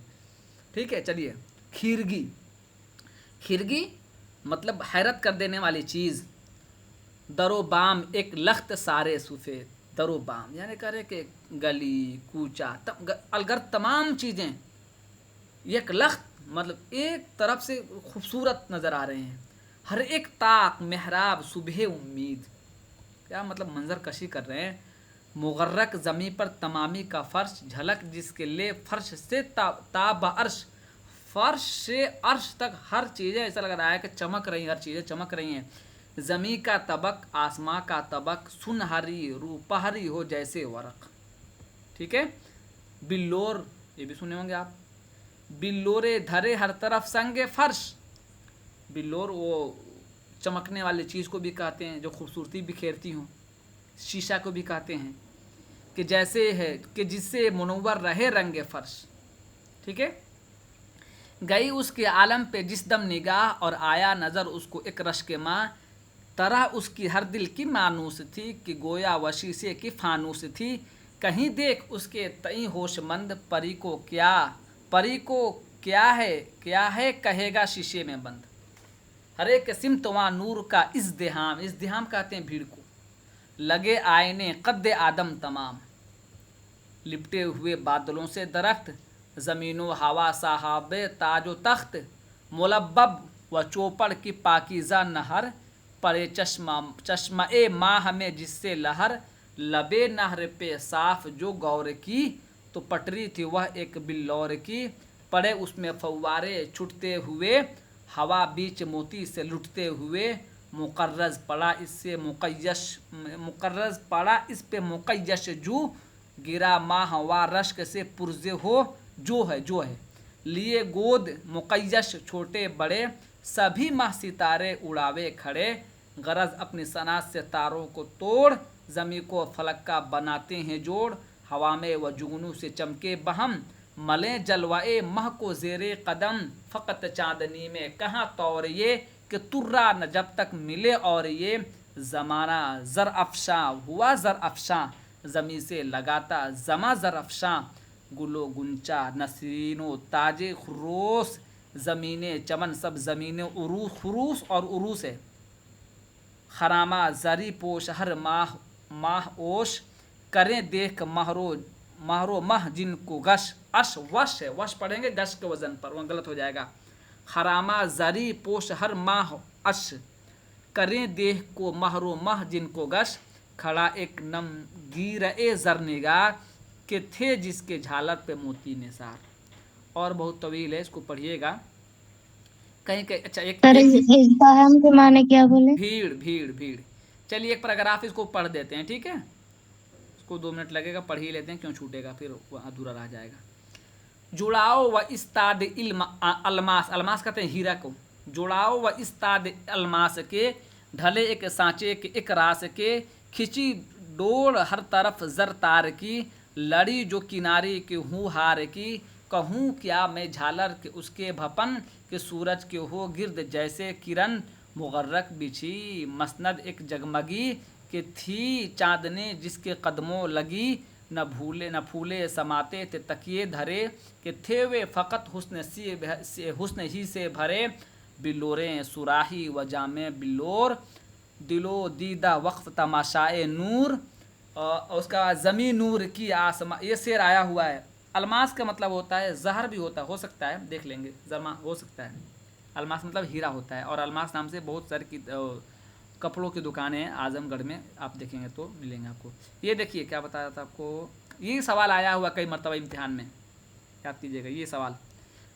ठीक है, चलिए। खीरगी, खीरगी मतलब हैरत कर देने वाली चीज़। दरो बाम एक लख्त सारे सुफे, दरो बाम यानी करे कि गली कूचा अलगर तमाम चीज़ें एक लख्त मतलब एक तरफ से खूबसूरत नज़र आ रहे हैं। हर एक ताक मेहराब सुबह उम्मीद, क्या मतलब मंजर कशी कर रहे हैं। मुगर्रक ज़मी पर तमामी का फ़र्श, झलक जिसके लिए फ़र्श से ताब अर्श, फ़र्श से अर्श तक हर चीज़ें ऐसा लग रहा है कि चमक रही, हर चीज़ें चमक रही हैं। ज़मी का तबक आसमां का तबक, सुनहरी रूपहरी हो जैसे वरक। ठीक है। बिल्लोर, ये भी सुने होंगे आप। बिल्लोरे धरे हर तरफ संगे फर्श, बिल्लोर वो चमकने वाली चीज़ को भी कहते हैं जो खूबसूरती बिखेरती हूँ। शीशा को भी कहते हैं कि जैसे है कि जिससे मुनव्वर रहे रंगे फर्श। ठीक है। गई उसके आलम पे जिस दम निगाह और आया नज़र उसको एक रश के माँ, तरह उसकी हर दिल की मानूस थी कि गोया व शीशे की फानूस थी। कहीं देख उसके तई होशमंद, परी को क्या है कहेगा शीशे में बंद। हर एक सिमतवा नूर का इज़्दिहाम, इज़्दिहाम कहते हैं भीड़ को, लगे आईने कद्दे आदम तमाम, लिपटे हुए बादलों से दरख्त, ज़मीनो हवा साहबे ताजो तख्त, मुलब्बब व चौपड़ की पाकीज़ा नहर, पड़े चश्मा ए माह में जिससे लहर, लबे नहर पे साफ जो गौर की, तो पटरी थी वह एक बिल्लौर की, पड़े उसमें फव्वारे छुटते हुए, हवा बीच मोती से लुटते हुए, मुकर्रज पड़ा इस पे मुकय्यश जू, गिरा माह वा रश्क से पुरजे हो जो है लिए गोद मुकय्यश छोटे बड़े, सभी माह सितारे उड़ावे खड़े, गरज अपनी सनात से तारों को तोड़, ज़मी को फलक का बनाते हैं जोड़, हवा में व जुगनू से चमके बहम, मलें जलवाए मह को ज़ेरे कदम, फ़कत चांदनी में कहाँ तौर ये, कि तुर्रा न जब तक मिले और ये, ज़माना ज़र अफ़शां हुआ ज़र अफ़शां, ज़मी से लगाता ज़मा ज़र अफ़शां, गुलो गुंचा नसरीनो ताजे खुरोस, ज़मीने चमन सब ज़मीने खुरूस और उरूस है। खरामा जरी पोश हर माह ओश, करें देख महरो मह जिनको गश, अश वश है, वश पढ़ेंगे गश के वज़न पर, वह गलत हो जाएगा। खरामा जरी पोश हर माह अश, करें देख को महरो मह जिनको गश, खड़ा एक नम गिर ए जर निगाह, के थे जिसके झालर पे मोती निसार। और बहुत तवील है, इसको पढ़िएगा कहीं कहीं। अच्छा एक इज़्दिहाम के माने क्या बोले? भीड़ भीड़ भीड़। चलिए एक पैराग्राफ इसको पढ़ देते हैं, ठीक है। इसको 2 मिनट लगेगा, पढ़ ही लेते हैं, क्यों छूटेगा, फिर वह अधूरा रह जाएगा। जुड़ाओ व इस्ताद इल्म अलमास, अलमास कहते हैं हीरा को। जुड़ाओ व इस्ताद अलमास के, ढले एक सांचे के एक रास के, खिंची डोर हर तरफ जर तार की, लड़ी जो किनारे के हूँ हार की, कहूँ क्या मैं झालर के उसके भपन, के सूरज के हो गिर्द जैसे किरण, मुगर्रक बिछी मसनद एक जगमगी, कि थी चांदनी जिसके कदमों लगी, न फूले समाते थे तकिए धरे, कि थे वे फ़कत हुस्न ही से भरे, बिल्लोरें सुराही व जामे बिल्लोर, दिलो दीदा वक्फ तमाशाए नूर। और उसका बाद ज़मी नूर की आसमा, ये शेर आया हुआ है। अलमास का मतलब होता है जहर भी हो सकता है, देख लेंगे, जमा हो सकता है। अलमास मतलब हीरा होता है, और अलमास नाम से बहुत सारी कपड़ों की दुकानें हैं आजमगढ़ में, आप देखेंगे तो मिलेंगे आपको। ये देखिए क्या बताया था आपको, ये सवाल आया हुआ कई मरतबा इम्तिहान में, याद कीजिएगा ये सवाल।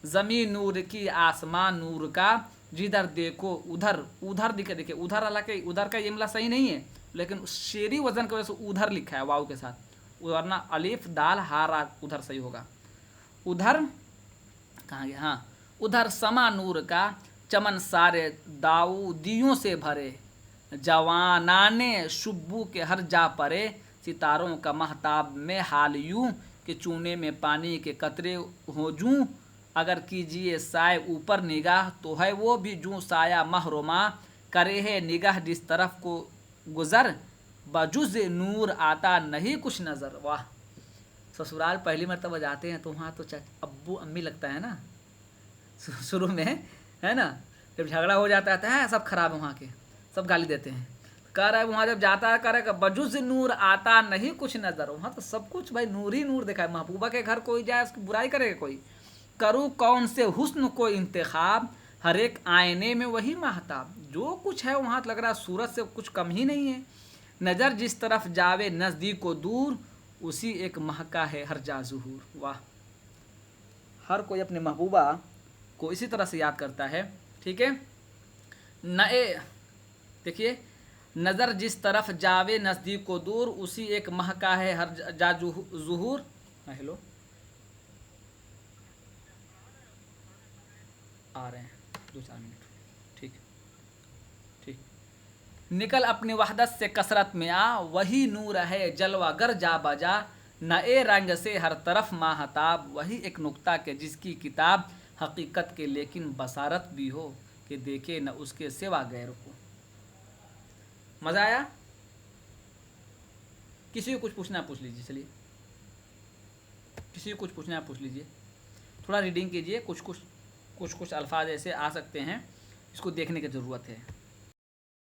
ज़मी नूर की आसमान नूर का, जिधर देखो उधर देखिए उधर, हालांकि उधर का इमला सही नहीं है, लेकिन शेरी वजन की वजह से उधर लिखा है वाव के साथ, वरना अलिफ दाल हारा उधर सही होगा। उधर कहाँ गया, हाँ, उधर समा नूर का, चमन सारे दाऊदियों से भरे, जवानाने शुब्बू के हर जा परे, सितारों का महताब में हाल यूं कि चूने में पानी के कतरे हो जूं। अगर कीजिए साए ऊपर निगाह तो है वो भी जूं साया महरुमा, करे है निगाह जिस तरफ को गुजर, बजुज नूर आता नहीं कुछ नज़र। वाह, ससुराल पहली मरतबा जाते हैं तो वहाँ तो अब्बू अम्मी लगता है ना शुरू में, है ना। जब झगड़ा हो जाता है सब खराब है वहाँ के, सब गाली देते हैं। कह रहा है वहाँ जब जाता है, कह रहा है बजुज नूर आता नहीं कुछ नज़र। वहाँ तो सब कुछ भाई नूर ही नूर देखा है। महबूबा के घर कोई जाए उसकी बुराई करेगा कोई। करूँ कौन से हुस्न को इंतखाब, हर एक आईने में वही महताब। जो कुछ है वहाँ तो लग रहा है सूरत से कुछ कम ही नहीं है। नज़र जिस तरफ जावे नज़दीक को दूर, उसी एक महका है हर जा ज़ुहूर। वाह, हर कोई अपने महबूबा को इसी तरह से याद करता है। ठीक है, नए देखिए, नज़र जिस तरफ जावे नज़दीक को दूर, उसी एक महका है हर जा ज़ुहूर। हेलो, आ रहे हैं 2-4 मिनट। ठीक ठीक। निकल अपनी वहदत से कसरत में आ, वही नूर है जलवागर जा बजा, नए रंग से हर तरफ माहताब, वही एक नुक्ता के जिसकी किताब हकीकत के लेकिन बसारत भी हो, कि देखे न उसके सिवा गैर को। मज़ा आया? किसी को कुछ पूछना पूछ लीजिए। चलिए, किसी को कुछ पूछना पूछ लीजिए। थोड़ा रीडिंग कीजिए, कुछ कुछ अल्फाज ऐसे आ सकते हैं, इसको देखने की ज़रूरत है।